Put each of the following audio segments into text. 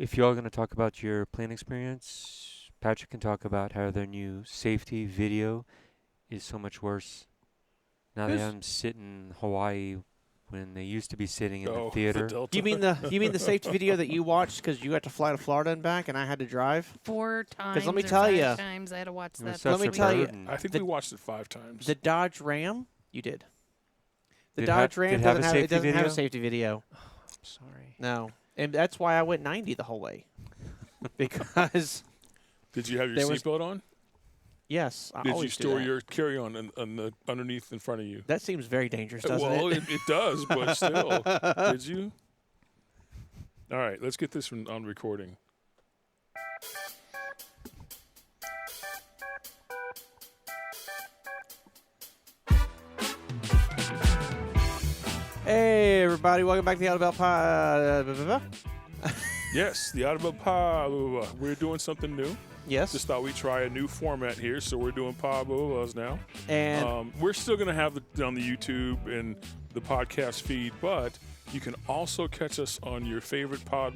if y'all are going to talk about your plane experience, Patrick can talk about how their new safety video is so much worse. Now they have them sit in Hawaii when they used to be sitting in the theater. Delta. You mean the safety video that you watched because you had to fly to Florida and back, and I had to drive? 4 times. let me or tell 5 ya, times I had to watch It was that. Let me such a tell you, burden. I think we watched it 5 times. The Dodge Ram, you did. The Did Dodge ha- Ram did have a doesn't safety have a video? safety video. Sorry. No, and that's why I went 90 the whole way. Because Did you have your there was- seatbelt on? yes, I Did you always do store that. your carry-on underneath in front of you? That seems very dangerous, doesn't Well, it? it does, but still. Did you? All right, let's get this one on recording. Hey, everybody, welcome back to the Auto Belt Pod. Yes, the Audible Pod. We're doing something new. Yes. Just thought we'd try a new format here, so we're doing Pod now. And We're still going to have it on the YouTube and the podcast feed, but you can also catch us on your favorite Pod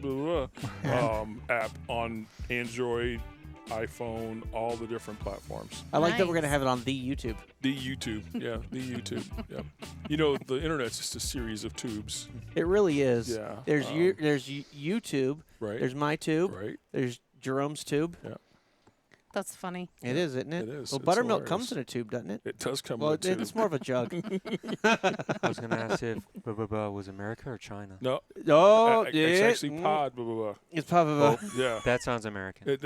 app on Android, iPhone, all the different platforms. I like that we're Nice. going to have it on the YouTube. The YouTube, yeah, the YouTube. Yeah. You know, the internet's just a series of tubes, It really is. Yeah, There's there's YouTube. right? There's my tube. Right. There's Jerome's tube. That's funny. It is, isn't it? It is. Well, It's buttermilk hilarious. comes in a tube, doesn't it? It does come Well, with a tube. it's more of a jug. I was going to ask if was America or China. No, Oh, it's actually Pod. It's probably Yeah. That sounds American.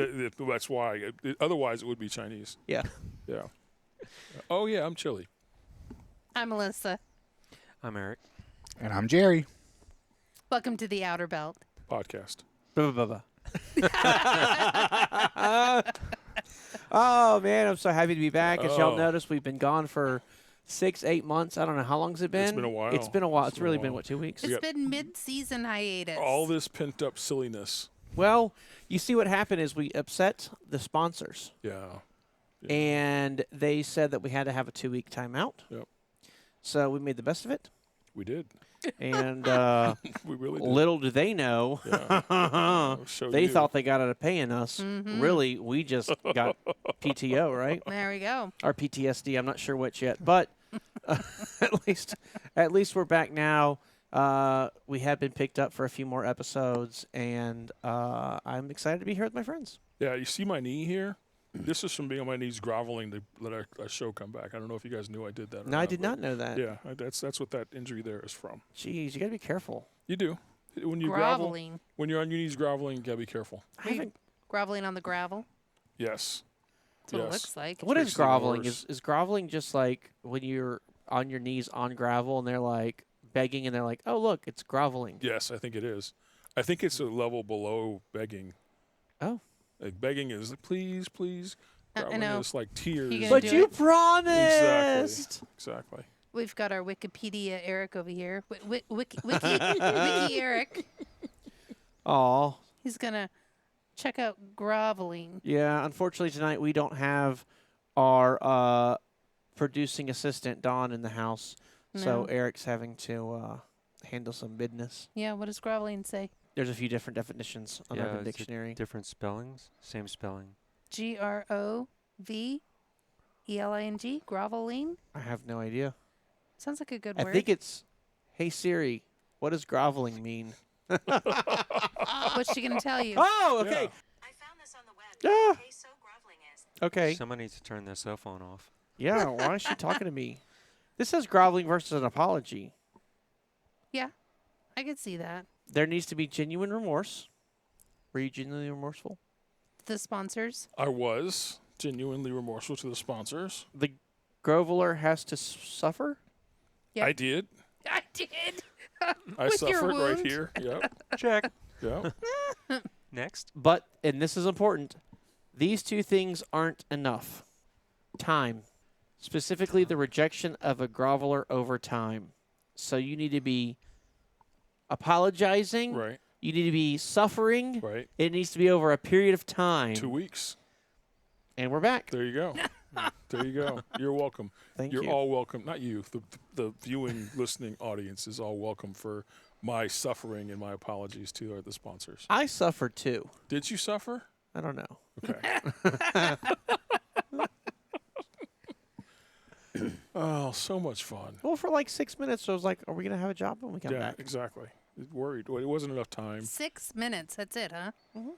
That's why. Otherwise, it would be Chinese. yeah. Yeah. Oh, yeah, I'm chilly. I'm Melissa. I'm Eric. And I'm Jerry. Welcome to the Outer Belt. Podcast. Oh man, I'm so happy to be back. As y'all Oh. noticed, we've been gone for 6-8 months. I don't know how long's it been. It's been a while. It's been a while. It's It's been a really while. been what, 2 weeks? It's got- been mid-season hiatus. All this pent up silliness. Well, you see what happened is we upset the sponsors, Yeah. and they said that we had to have a 2-week timeout. Yep. So we made the best of it, We did. and We really did. little do they know, Yeah. I'll show they you. thought they got out of paying us. Mhm. Really, we just got PTO, right? There we go. Or PTSD. I'm not sure which yet, but at least we're back now. We have been picked up for a few more episodes, and I'm excited to be here with my friends. Yeah, you see my knee here? This is from being on my knees groveling to let our show come back. I don't know if you guys knew I did that. Or No, I not, did but not know that. Yeah, that's what that injury there is from. Jeez, you got to be careful. You do. When you Groveling. when you're on your knees groveling, you gotta be careful. I haven't, Groveling on the gravel. Yes. That's what it Yes. looks like. what is Makes it even groveling? worse. Is groveling just like when you're on your knees on gravel and they're like begging and they're like, oh, look, it's groveling. Yes, I think it is. I think it's a level below begging. Oh. Like begging is please, please. I Groveling know. is like tears. gonna But do you it? promised. Exactly. We've got our Wikipedia Eric over here. Wiki Eric. Aw. He's going to check out groveling. Yeah, unfortunately tonight we don't have our producing assistant Dawn in the house, so No. Eric's having to handle some business. Yeah, what does groveling say? There's a few different definitions on Yeah, Urban it's a Dictionary. different spellings, same spelling. Groveling? Groveling? I have no idea. Sounds like a good I word. think it's, hey Siri, what does groveling mean? What's she going to tell you? Oh, okay. I found this on the web. Ah. Okay, so groveling is. Okay. Someone needs to turn their cell phone off. Yeah, why is she talking to me? This says groveling versus an apology. Yeah, I could see that. There needs to be genuine remorse. Were you genuinely remorseful? The sponsors. I was genuinely remorseful to the sponsors. The groveler has to suffer? Yep. I did. I did. I With your suffered right wound. here. Yep. Check. Yep. Next. But, and this is important, these two things aren't enough. Time. Specifically, the rejection of a groveler over time. So you need to be apologizing. Right. You need to be suffering. Right. It needs to be over a period of time. 2 weeks. And we're back. There you go. There you go. You're welcome. Thank You're you. all welcome. Not you. The viewing, listening audience is all welcome for my suffering and my apologies to the sponsors. I suffered too. Did you suffer? I don't know. Okay. Oh, so much fun. Well, for like 6 minutes, I was like, "Are we gonna have a job when we come Yeah, back?" exactly. Worried. Well, it wasn't enough time. 6 minutes. That's it, huh? And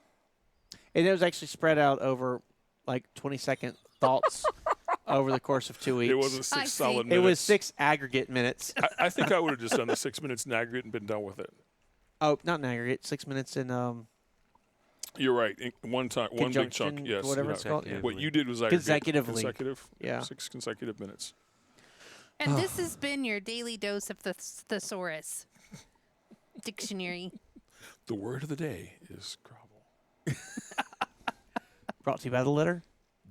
it was actually spread out over like 20-second thoughts over the course of 2 weeks. It wasn't I 6 see. solid It minutes. was 6 aggregate minutes. I think I would have just done the 6 minutes in aggregate and been done with it. Oh, not in aggregate. 6 minutes in You're right. One time, one big chunk. conjunction, Yes. whatever yeah. it's called. Yeah. What you did was aggregate. Consecutively. Consecutive. Yeah. 6 consecutive minutes. And this has been your daily dose of the thesaurus dictionary. The word of the day is grovel. Brought to you by the letter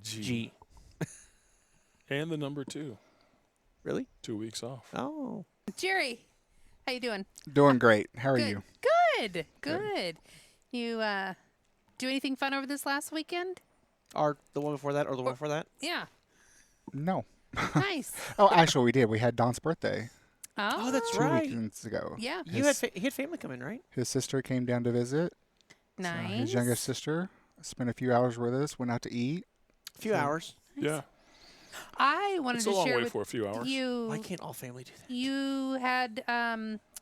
G. G. And the number 2. Really? 2 weeks off. Oh. Jerry, how you doing? Doing great. How are Good. you? Good. Good. You do anything fun over this last weekend? Or the one before that, or the one before that? Yeah. No. Nice. Oh, actually, we did. We had Don's birthday Oh, that's 2 right. weekends ago. Yeah. You had he had family come in, right? His sister came down to visit. Nice. His youngest sister spent a few hours with us. Went out to eat. A few hours. Yeah. I wanted It's to a long share way with for a few hours. you. Why can't all family do that? You had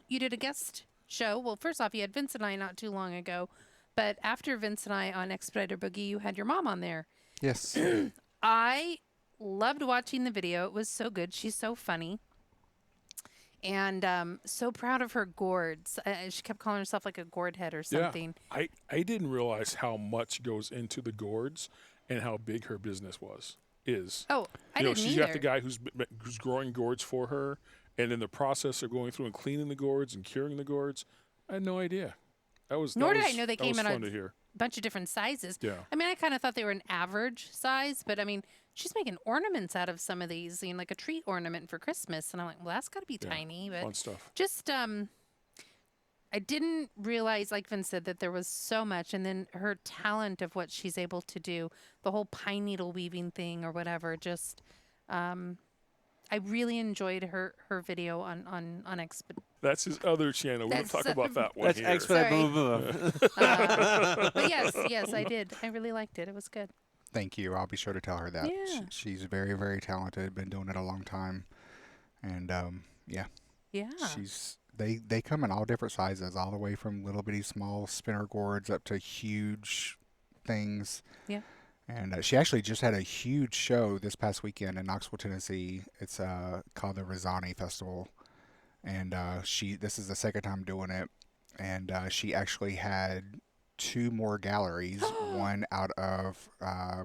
you did a guest show. Well, first off, you had Vince and I not too long ago, but after Vince and I on Expediter Boogie, you had your mom on there. Yes. I loved watching the video. It was so good. She's so funny. And so proud of her gourds. She kept calling herself like a gourd head or something. Yeah. I didn't realize how much goes into the gourds and how big her business is. Oh, I didn't she's either. got the guy who's growing gourds for her, and in the process of going through and cleaning the gourds and curing the gourds. I had no idea. Nor did I know they that came was in fun a to hear. bunch of different sizes. Yeah. I mean, I kind of thought they were an average size, but I mean, she's making ornaments out of some of these, like a tree ornament for Christmas, and I'm like, well, that's got to be Yeah, tiny, but fun stuff. just I didn't realize, like Vince said, that there was so much, and then her talent of what she's able to do, the whole pine needle weaving thing or whatever. Just, I really enjoyed her video on Exped. That's his other channel. We don't That's, talk about that one That's here. expedite. Sorry. Blah, blah, blah. But yes, I did. I really liked it. It was good. Thank you. I'll be sure to tell her that. Yeah. She's very, very talented. Been doing it a long time. And, yeah. Yeah. They come in all different sizes, all the way from little bitty small spinner gourds up to huge things. Yeah. And she actually just had a huge show this past weekend in Knoxville, Tennessee. It's called the Rizzani Festival, and this is the second time doing it. And she actually had 2 more galleries, one out of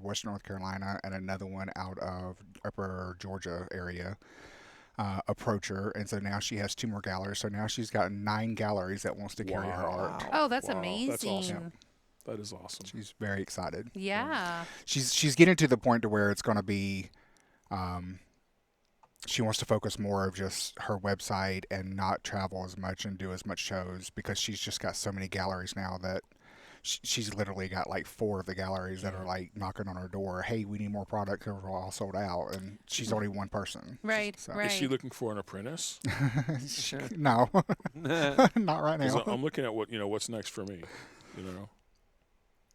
Western North Carolina and another one out of Upper Georgia area. Approach her, and so now she has 2 more galleries. So now she's got 9 galleries that wants to carry her art. Oh, that's Wow, amazing. that's awesome. That is awesome. She's very excited. Yeah. She's getting to the point to where it's going to be. She wants to focus more of just her website and not travel as much and do as much shows, because she's just got so many galleries now that she's literally got like 4 of the galleries that are like knocking on her door. Hey, we need more product because we're all sold out, and she's only one person. Right. So- Right. Is she looking for an apprentice? No, not right 'Cause now. I'm looking at what's next for me.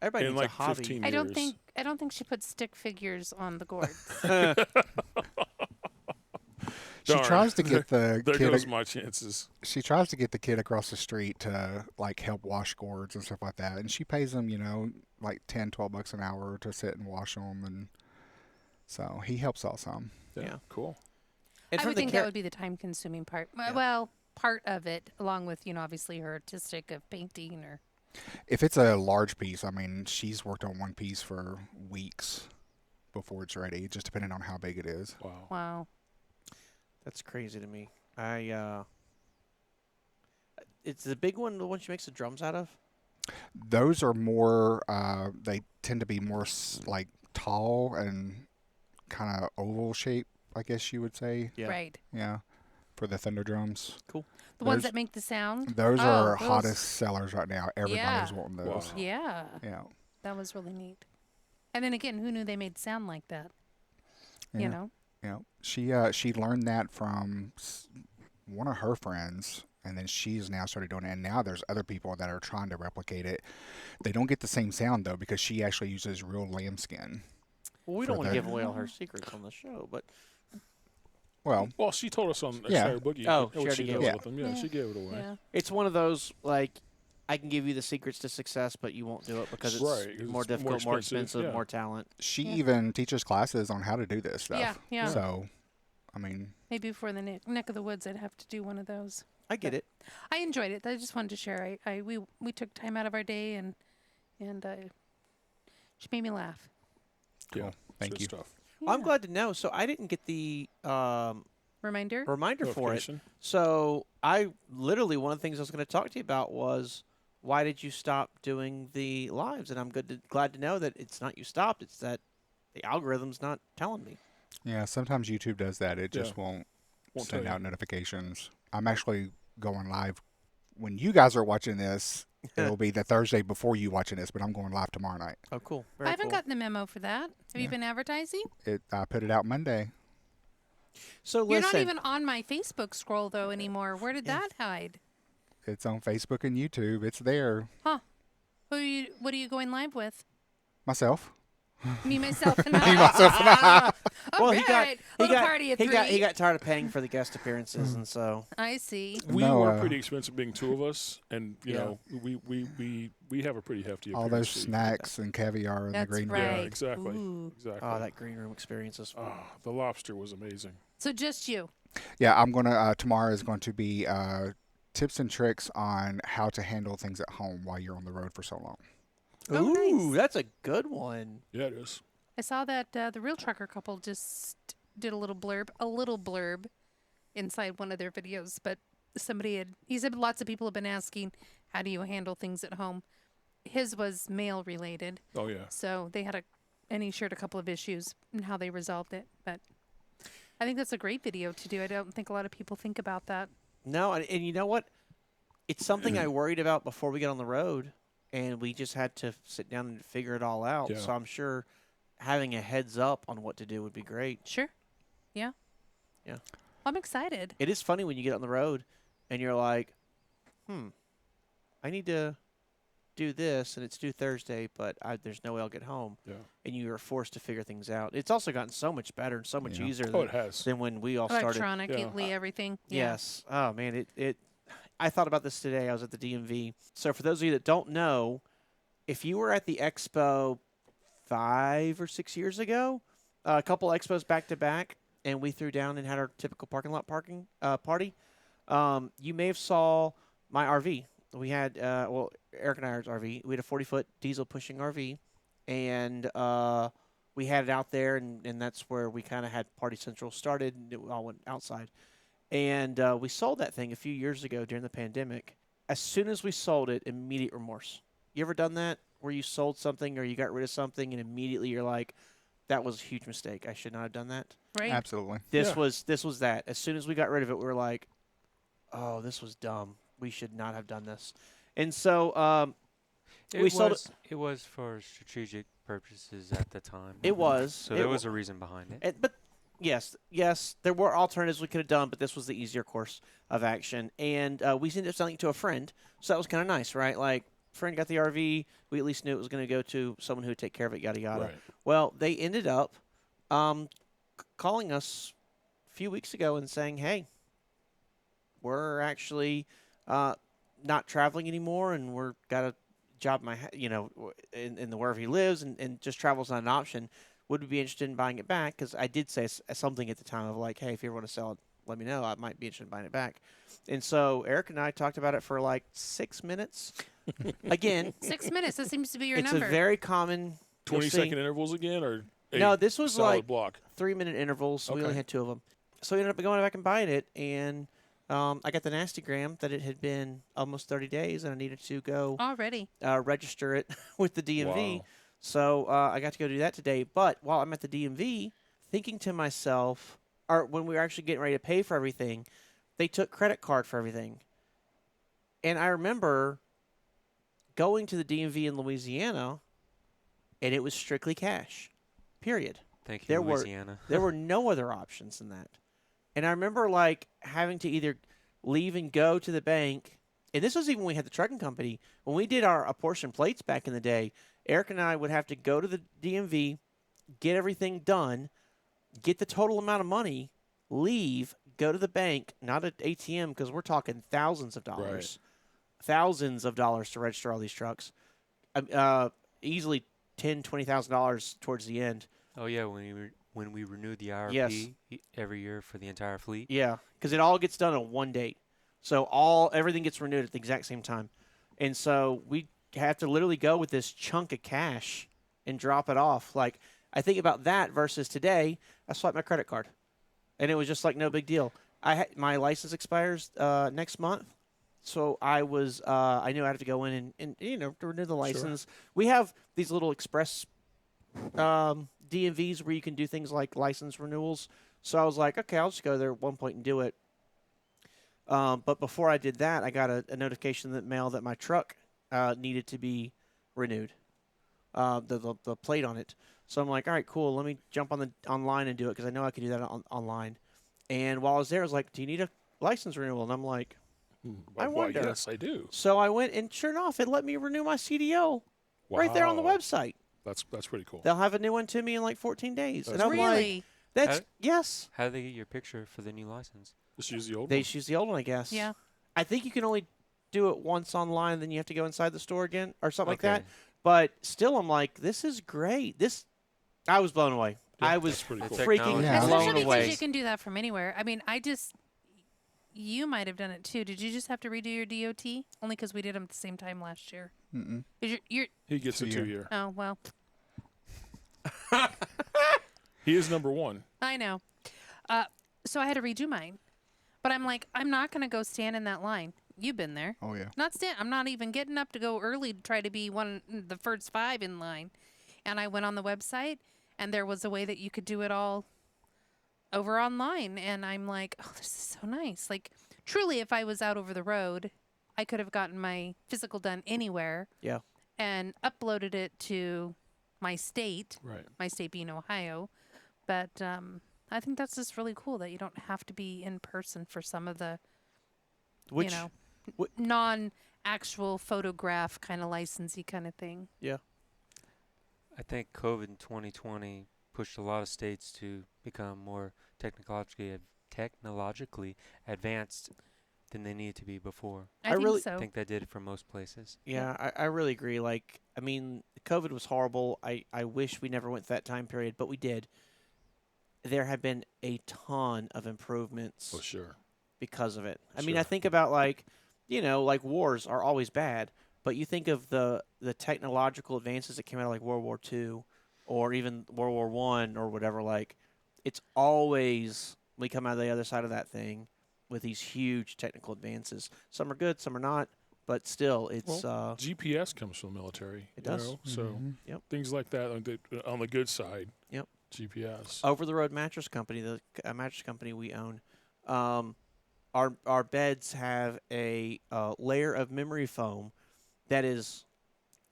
Everybody In needs like a hobby. 15 I don't years. think she put stick figures on the gourds. She Darn. tries to get the There kid. goes my chances. She tries to get the kid across the street to like help wash gourds and stuff like that, and she pays him, like $10-12 an hour to sit and wash them, and so he helps out some. Yeah. Cool. And I from would the think that would be the time-consuming part. Well, part of it, along with obviously her artistic of painting or. If it's a large piece, I mean, she's worked on one piece for weeks before it's ready, just depending on how big it is. Wow. Wow. That's crazy to me. It's the big one, the one she makes the drums out of. Those are more. They tend to be more like tall and kind of oval shape, I guess you would say. Yeah. Right. Yeah, for the Thunder drums. The ones Those- that make the sound. Those Oh, are those- hottest sellers right now. Everybody's Yeah. wanting those. Wow. Yeah. Yeah. That was really neat. And then again, who knew they made sound like that? Yeah. You know. Yeah. She learned that from one of her friends, and then she's now started doing it. And now there's other people that are trying to replicate it. They don't get the same sound though because she actually uses real lambskin. Well, we For don't want to the- give away all her secrets on the show, but Well, Well, she told us on Yeah. Excited Boogie. Oh, what she already she gave does it. with them. Yeah, Yeah. she gave it away. Yeah. it's one of those like I can give you the secrets to success, but you won't do it because it's Right, 'cause more it's difficult, more more expensive, expensive, yeah. more talent. she Yeah. even teaches classes on how to do this stuff. Yeah, yeah. So, I mean, Maybe before the neck of the woods, I'd have to do one of those. I get it. I enjoyed it. I just wanted to share. We took time out of our day and she made me laugh. Yeah. Cool. Thank good you. Stuff. I'm Yeah. glad to know. So I didn't get the Reminder. reminder for it. Notification. So I literally one of the things I was going to talk to you about was why did you stop doing the lives? And I'm glad to know that it's not you stopped. It's that the algorithm's not telling me. yeah, sometimes YouTube does that. It just Yeah. won't Won't send tell out you. notifications. I'm actually going live when you guys are watching this. It'll be the Thursday before you watching this, but I'm going live tomorrow night. Oh, cool. Very I haven't cool. gotten the memo for that. Have you Yeah. been advertising? I put it out Monday. So You're listen, not even on my Facebook scroll though anymore. Where did Yeah. that hide? It's on Facebook and YouTube. It's there. What are you going live with? Myself. Me, myself, and Me, I. myself, and I. well, All right. Little party of three. he got tired of paying for the guest appearances, and so I see. We No, were pretty expensive being two of us, and you Yeah. know we have a pretty hefty All appearance those fee. snacks and caviar in That's the green right. Yeah, room. exactly. Ooh. Exactly. oh, that green room experience is. The lobster was amazing. So just you. Yeah, I'm gonna. Tomorrow is going to be tips and tricks on how to handle things at home while you're on the road for so long. Oh, Ooh, nice. that's a good one. Yeah, it is. I saw that the real trucker couple just did a little blurb inside one of their videos, but he said lots of people have been asking, how do you handle things at home? His was mail related, Oh yeah. so and he shared a couple of issues and how they resolved it, but I think that's a great video to do. I don't think a lot of people think about that. No, and you know what? It's something I worried about before we got on the road, and we just had to sit down and figure it all out. Yeah. So I'm sure having a heads up on what to do would be great. Sure. Yeah. Yeah. I'm excited. It is funny when you get on the road and you're like, I need to do this, and it's due Thursday, but there's no way I'll get home. Yeah. And you are forced to figure things out. It's also gotten so much better and so much Yeah. easier Oh, than, it has. than when we all started. Electronically, everything. Yeah. Yes. Oh man, it. I thought about this today. I was at the DMV. So for those of you that don't know, if you were at the expo 5 or 6 years ago, a couple expos back to back, and we threw down and had our typical parking lot party, you may have saw my RV. We had Eric and I's RV. We had a 40-foot diesel pushing RV, and we had it out there, and that's where we kind of had Party Central started, and it all went outside. And we sold that thing a few years ago during the pandemic. As soon as we sold it, immediate remorse. You ever done that where you sold something or you got rid of something and immediately you're like, that was a huge mistake. I should not have done that. Right. Absolutely. This Yeah. was that. As soon as we got rid of it, we were like, oh, this was dumb. We should not have done this. And so we sold it. It was for strategic purposes at the time. It was. So It there wa- was a reason behind it. But yes, there were alternatives we could have done, but this was the easier course of action. And we ended up selling it to a friend, so that was kind of nice, right? Like, friend got the RV. We at least knew it was going to go to someone who would take care of it, yada, yada. Right. Well, they ended up calling us a few weeks ago and saying, hey, we're actually not traveling anymore, and we're got a job in the wherever he lives, and just travel's not an option. Would we be interested in buying it back? Because I did say something at the time of like, hey, if you ever want to sell it, let me know. I might be interested in buying it back. And so Eric and I talked about it for like 6 minutes. Again, 6 minutes. That seems to be your it's number. a very common. you'll 20-second see- intervals again, or No, this was solid like block. 3-minute intervals. So we only Okay. had 2 of them. So we ended up going back and buying it, and I got the nasty gram that it had been almost 30 days, and I needed to go Already. register it with the DMV. Wow. So I got to go do that today. But while I'm at the DMV, thinking to myself, or when we were actually getting ready to pay for everything, they took credit card for everything. And I remember going to the DMV in Louisiana, and it was strictly cash, period. Thank you, there were- Louisiana. There were no other options than that. And I remember like having to either leave and go to the bank. And this was even when we had the trucking company. When we did our apportion plates back in the day, Eric and I would have to go to the DMV, get everything done, get the total amount of money, leave, go to the bank, not at ATM because we're talking thousands of dollars. Thousands of dollars to register all these trucks. Easily $10,000-$20,000 towards the end. Oh yeah, when we renew the IRP Yes. every year for the entire fleet. Yeah, because it all gets done on one date. So everything gets renewed at the exact same time. And so we have to literally go with this chunk of cash and drop it off. Like, I think about that versus today, I swiped my credit card. And it was just like no big deal. My license expires next month. So I knew I had to go in and to renew the license. We have these little express DMVs where you can do things like license renewals. So I was like, okay, I'll just go there at one point and do it. But before I did that, I got a notification in the mail that my truck needed to be renewed, the plate on it. So I'm like, all right, cool. Let me jump online and do it because I know I can do that online. And while I was there, I was like, do you need a license renewal? And I'm like, I wonder. Yes, I do. So I went, and sure enough, it let me renew my CDO right there on the Wow. website. That's pretty cool. They'll have a new one to me in like 14 days. That's And I'm like, Really? that's, yes. How do they get your picture for the new license? Just use the old They one. just use the old one, I guess. Yeah. I think you can only do it once online, then you have to go inside the store again or something like that. Okay. But still, I'm like, this is great. I was blown away. Yeah, I was that's pretty The cool. freaking technology. Yeah, blown Especially away. because you can do that from anywhere. I mean, you might have done it too. Did you just have to redo your DOT? Only because we did them at the same time last year. Mm-mm. You're He gets a 2 year. 2 year. oh, well, He is number one. I know. So I had to redo mine. But I'm like, I'm not going to go stand in that line. You've been there. Oh yeah. I'm not even getting up to go early to try to be the first 5 in line. And I went on the website, and there was a way that you could do it all over online. And I'm like, oh, this is so nice. Like, truly, if I was out over the road, I could have gotten my physical done anywhere. Yeah. And uploaded it to my state Right. being Ohio. But I think that's just really cool that you don't have to be in person for some of the, Which, non-actual photograph kind of licensey kind of thing. I think COVID in 2020 pushed a lot of states to become more technologically advanced than they needed to be before. I think really so. I think that did it for most places. yeah, I really agree. Like, I mean, COVID was horrible. I wish we never went through that time period, but we did. There have been a ton of improvements For sure. because of it. I mean, Sure. I think about like wars are always bad, but you think of the technological advances that came out of like World War II or even World War I or whatever. Like, it's always we come out of the other side of that thing with these huge technical advances. Some are good, some are not, but still, it's GPS comes from the military. It does. So Mhm. Yep. things like that on the good side. Yep. GPS. over the road mattress company, the mattress company we own. Our beds have a layer of memory foam that is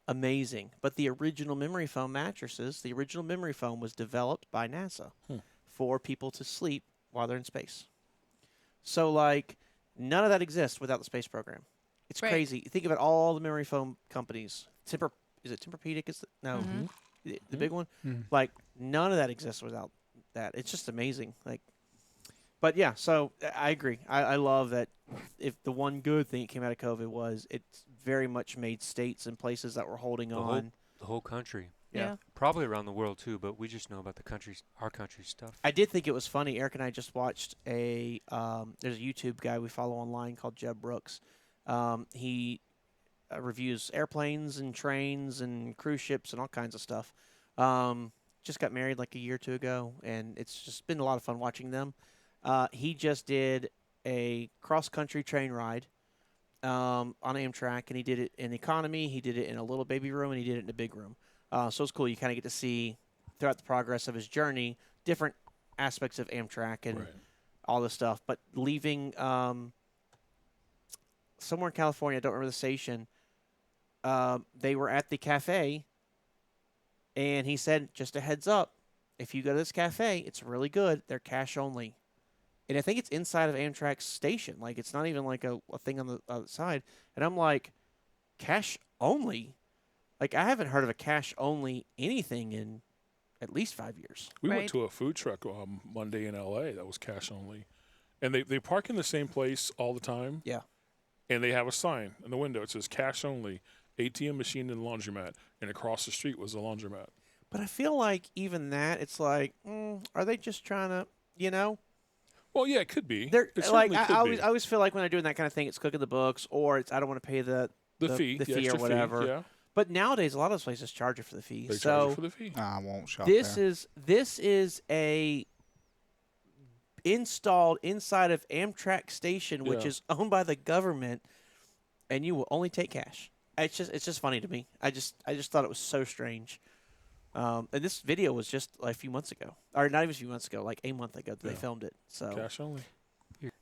amazing. But the original memory foam mattresses, the original memory foam was developed by NASA for people to sleep while they're in space. So like none of that exists without the space program. It's Right. crazy. Think about all the memory foam companies. Is it Tempur-Pedic? No, Mhm. the big one. Mm. Like none of that exists without that. It's just amazing. Like, but yeah. So I agree. I love that. If the one good thing that came out of COVID was it's very much made states and places that were holding on. The whole country. Yeah. Probably around the world too, but we just know about our country's stuff. I did think it was funny. Eric and I just watched there's a YouTube guy we follow online called Jeb Brooks. He reviews airplanes and trains and cruise ships and all kinds of stuff. Just got married like a year or two ago, and it's just been a lot of fun watching them. He just did a cross-country train ride on Amtrak, and he did it in economy, he did it in a little baby room, and he did it in a big room. So it's cool. You kind of get to see throughout the progress of his journey different aspects of Amtrak and Right. all this stuff. But leaving somewhere in California, I don't remember the station, they were at the cafe, and he said, just a heads up, if you go to this cafe, it's really good. They're cash only. and I think it's inside of Amtrak's station. Like it's not even like a thing on the side. And I'm like, cash only? Like I haven't heard of a cash only anything in at least 5 years. We Right. went to a food truck Monday in L.A. that was cash only, and they park in the same place all the time. Yeah. And they have a sign in the window. It says cash only, ATM machine and laundromat, and across the street was a laundromat. But I feel like even that, it's like, are they just trying to, you know? Well, yeah, it could be. They're It like certainly I could always, be. I always feel like when they're doing that kind of thing, it's cooking the books, or it's I don't want to pay the fee, the the fee or extra whatever. Fee, yeah, But nowadays, a lot of those places charge you for the fee. they So charge you for the fee. I won't shop this there. is a installed inside of Amtrak station, which Yeah. is owned by the government, and you will only take cash. It's just funny to me. I just thought it was so strange. And this video was just like a few months ago, or not even a few months ago, like a month ago that they Yeah. filmed it. So Cash only.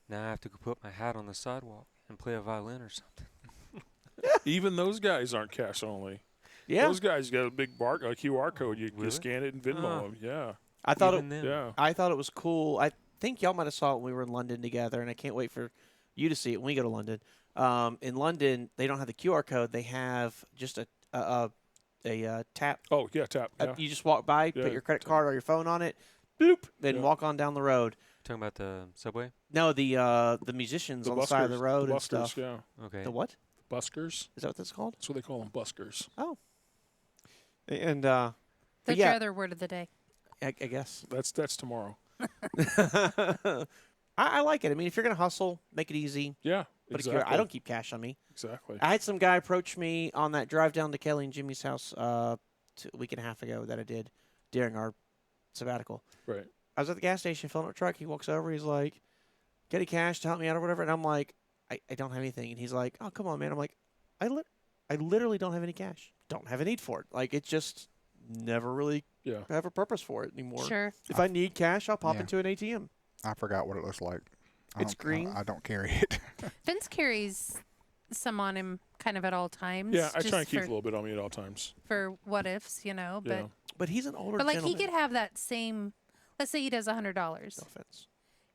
Now I have to go put my hat on the sidewalk and play a violin or something. Even those guys aren't cash only. yeah, Those guys got a big QR code. You Really? scan it and Venmo Ah. them. Yeah, I thought Even then. yeah. I thought it was cool. I think y'all might have saw it when we were in London together, and I can't wait for you to see it when we go to London. In London, they don't have the QR code; they have just a tap. Oh, yeah, tap. Yeah. You just walk by, Yeah, put your credit card or your phone on it, boop, then Yeah. walk on down the road. Talking about the subway? No, the musicians on the side of the road the and buskers, stuff. yeah. Okay. The what? Buskers. Is that what that's called? That's what they call them, buskers. And That's yeah. your other word of the day. I guess That's tomorrow. I like it. I mean, if you're gonna hustle, make it easy. Yeah, But if exactly. I don't keep cash on me. Exactly. I had some guy approach me on that drive down to Kelly and Jimmy's house a week and a half ago that I did during our sabbatical. Right. I was at the gas station filling up a truck. He walks over. He's like, "Get any cash to help me out or whatever?" And I'm like, I don't have anything. And he's like, "Oh, come on, man." I'm like, I literally don't have any cash. Don't have a need for it. Like, it just never really Yeah. have a purpose for it anymore. Sure. If I need cash, I'll pop Yeah. into an ATM. I forgot what it looks like. It's green. I don't carry it. Vince carries some on him kind of at all times. Yeah, I try just and keep a for, little bit on me at all times. for what ifs, you know. But Yeah. But he's an older but like gentleman. he could have that same. Let's say he does $100. No offense.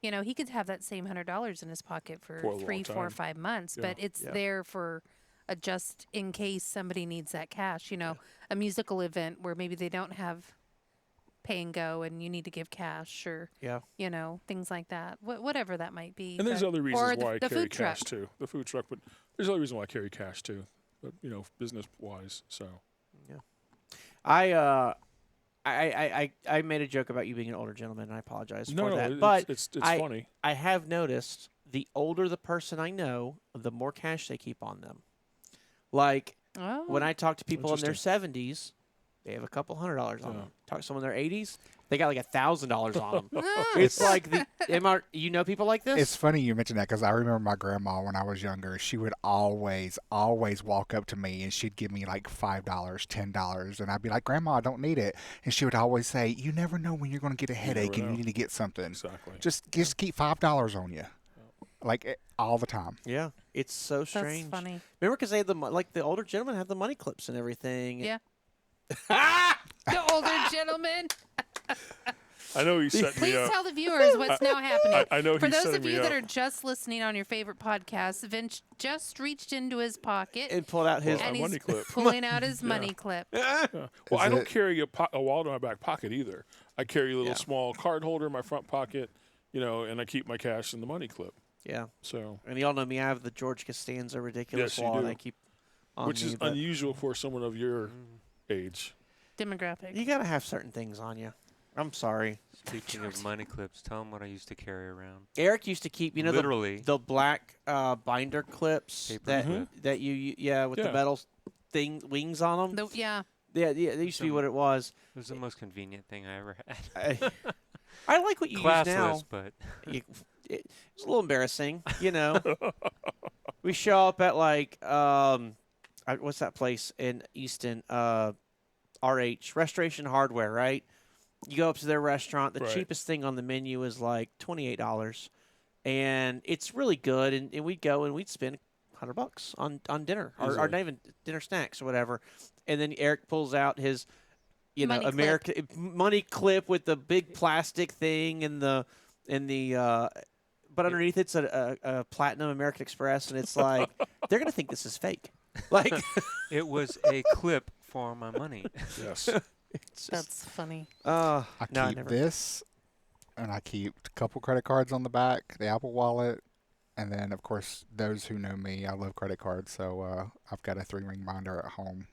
You know, he could have that same $100 in his pocket for For a long 3, 4, time. 5 months, Yeah. but it's Yeah. there for a just in case somebody needs that cash. You know, a musical event where maybe they don't have pay and go and you need to give cash or, Yeah. you know, things like that. Whatever that might be. And there's but- other or reasons the, why I the carry food truck. cash too. The food truck, but there's other reason why I carry cash too. But business wise. So I made a joke about you being an older gentleman, and I apologize no, for no, that. it's, But it's I- funny. I have noticed the older the person I know, the more cash they keep on them. Like Oh. when I talk to people in their Interesting. 70s, they have a couple $100 on Yeah. them. Talk to someone in their 80s, they got like $1,000 on them. Ah. It's like you know people like this? It's funny you mentioned that because I remember my grandma when I was younger. She would always walk up to me and she'd give me like $5, $10, and I'd be like, "Grandma, I don't need it." And she would always say, "You never know when you're going to get a headache and know. you need to get something. Exactly. Just keep $5 on you, all the time." Yeah, it's so That's strange. funny. Remember, because they had the older gentlemen had the money clips and everything. Yeah. The older gentleman. I know you set me Please up. tell the viewers what's now happening. I know For he's those setting of me you that up. are just listening on your favorite podcast, Vince just reached into his pocket And pulled out his. Well, and a money he's clip. pulling out his money clip. Yeah. Well, Is I don't it- carry a wallet in my back pocket either. I carry a little Yeah. small card holder in my front pocket, and I keep my cash in the money clip. Yeah, So, and y'all know me. I have the George Costanza ridiculous Yes, you wallet. do. I keep on which me, is but unusual for someone of your age. Demographic. you gotta have certain things on you. I'm sorry. Speaking of money clips, tell them what I used to carry around. Eric used to keep, Literally. the black binder clips Paper that clip. that you with the Yeah. metal wings on them. Yeah. Yeah, they used to be what it was. It was the most convenient thing I ever had. I like what you use now. Classless, but It's a little embarrassing, We show up at like what's that place in Easton? RH Restoration Hardware, right? You go up to their restaurant. The Right. cheapest thing on the menu is like $28, and it's really good. And we'd go and we'd spend $100 on dinner, or Easily. not even dinner snacks or whatever. And then Eric pulls out his, Money clip. American money clip with the big plastic thing and the but underneath it's a platinum American Express, and it's like they're gonna think this is fake. Like It was a clip for my money. Yes. it's just, That's funny. I no, I keep never. this, and I keep a couple credit cards on the back, the Apple Wallet, and then of course those who know me, I love credit cards, so I've got a 3-ring binder at home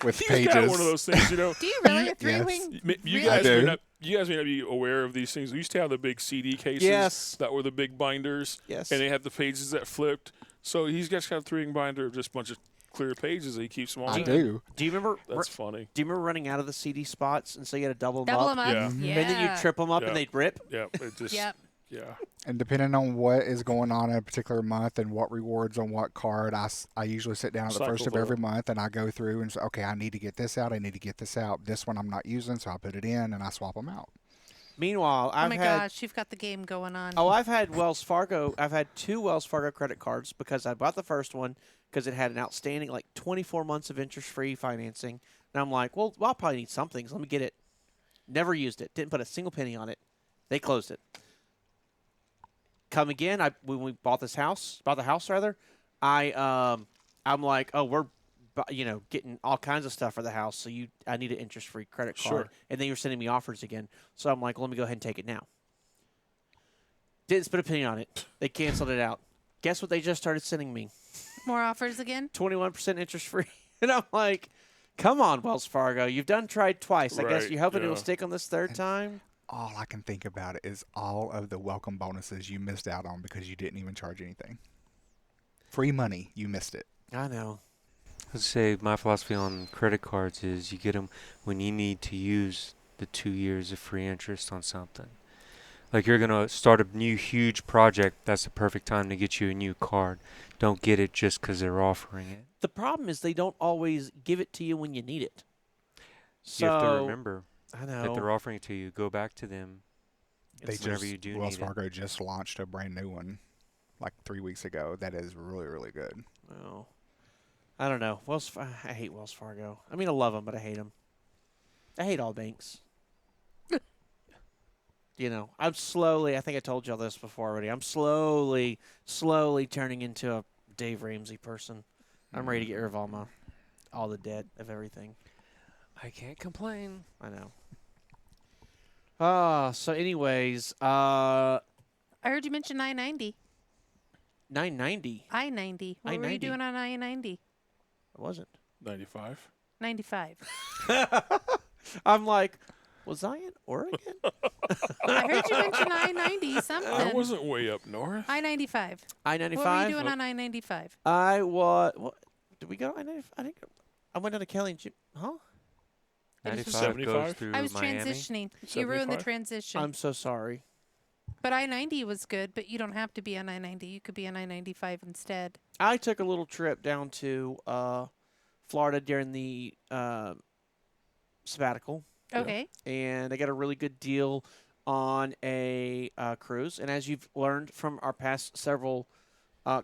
with He's pages. got one of those things, you know. Do you really a Yes. three-wing? You Really? guys I may do. not. You guys may not be aware of these things. We used to have the big CD cases Yes. that were the big binders, Yes. and they had the pages that flipped. So he's got a 3-ring binder of just a bunch of clear pages that he keeps them all I in. do. Do you remember? That's funny. Do you remember running out of the CD spots, and so you had to double them Double up, them up. Yeah. Yeah. and then you trip them up, Yeah. and they'd rip? Yeah. It just. Yep. Yeah. And depending on what is going on in a particular month and what rewards on what card, I usually sit down at the Cycle first of every month and I go through and say, okay, I need to get this out. I need to get this out. This one I'm not using, so I put it in and I swap them out. Meanwhile, Oh I've my had gosh, you've got the game going on. I've had Wells Fargo. I've had 2 Wells Fargo credit cards because I bought the first one because it had an outstanding 24 months of interest-free financing. And I'm like, well, I'll probably need something, so let me get it. Never used it. Didn't put a single penny on it. They closed it. Come again. When we bought the house, I'm like, oh, we're getting all kinds of stuff for the house, so I need an interest-free credit card. Sure. And then you're sending me offers again. So I'm like, well, let me go ahead and take it now. Didn't put a penny on it. They canceled it out. Guess what they just started sending me? More offers again? 21% interest-free. And I'm like, come on, Wells Fargo. You've tried twice. I guess Right, you're hoping yeah. it'll stick on this third time? All I can think about is all of the welcome bonuses you missed out on because you didn't even charge anything. Free money, you missed it. I know. Let's say my philosophy on credit cards is you get them when you need to use the 2 years of free interest on something. Like you're going to start a new huge project, that's the perfect time to get you a new card. Don't get it just because they're offering it. The problem is they don't always give it to you when you need it. So, You have to remember I that know. they're offering it to you. Go back to them whenever you do Wells need it. Fargo just launched a brand new one like 3 weeks ago. That is really, really good. Oh. I don't know. I hate Wells Fargo. I mean, I love them, but I hate them. I hate all banks. I'm slowly, I think I told y'all this before already, I'm slowly turning into a Dave Ramsey person. I'm ready to get rid of all the debt of everything. I can't complain. I know. So anyways, I heard you mention I-90. 990. I-90. What were you I-90. doing on I-90? I wasn't. 95. 95. I'm like, was I in Oregon? I heard you mention I-90 something. I wasn't way up north. I-95. I-95. What were you doing on I-95? I was. What, did we go to I-95? I think I went down to Kelly and Jim. Huh? 95 75? goes through I was Miami. transitioning. You ruined the 75? transition. I'm so sorry. But I-90 was good, but you don't have to be on I-90. You could be on I-95 instead. I took a little trip down to Florida during the sabbatical, Okay. and I got a really good deal on a cruise. And as you've learned from our past several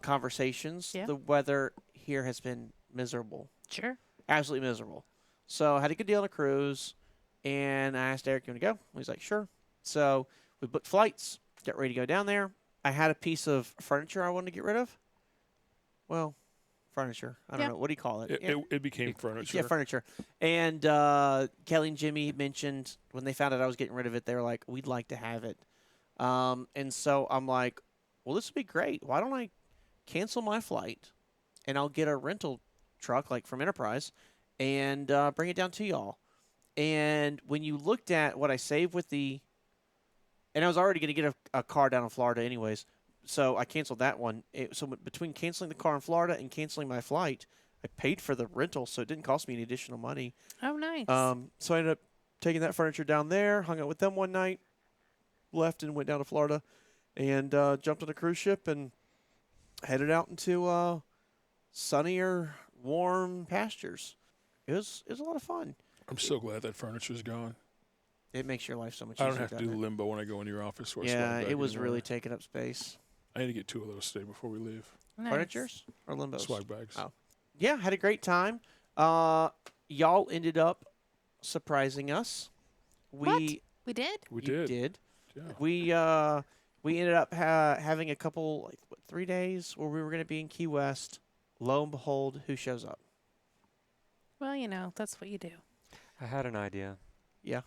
conversations, Yeah. the weather here has been miserable, Sure. absolutely miserable. So I had a good deal on a cruise, and I asked Eric, "You want to go?" He's like, "Sure." So we booked flights, got ready to go down there. I had a piece of furniture I wanted to get rid of. Well, furniture. I don't Yeah. know. What do you call it? It became furniture. Yeah, furniture. And Kelly and Jimmy mentioned when they found out I was getting rid of it, they were like, "We'd like to have it." And so I'm like, "Well, this would be great. Why don't I cancel my flight and I'll get a rental truck like from Enterprise and bring it down to y'all." And when you looked at what I saved with and I was already going to get a car down in Florida anyways, so I canceled that one. So between canceling the car in Florida and canceling my flight, I paid for the rental, so it didn't cost me any additional money. Oh, nice. So I ended up taking that furniture down there, hung out with them one night, left and went down to Florida, and jumped on a cruise ship and headed out into sunnier, warm pastures. It was a lot of fun. I'm so glad that furniture's gone. It makes your life so much I easier. don't have to do doesn't it? limbo when I go in your office. Where I Yeah, swag bag it was anymore. really taking up space. I need to get 2 of those today before we leave. Nice. Furnitures or limbos? Swag bags. Oh. Yeah, had a great time. Y'all ended up surprising us. What? We did? We You did. did. Yeah. We we ended up having a couple, like, 3 days where we were going to be in Key West. Lo and behold, who shows up? Well, that's what you do. I had an idea. Yeah.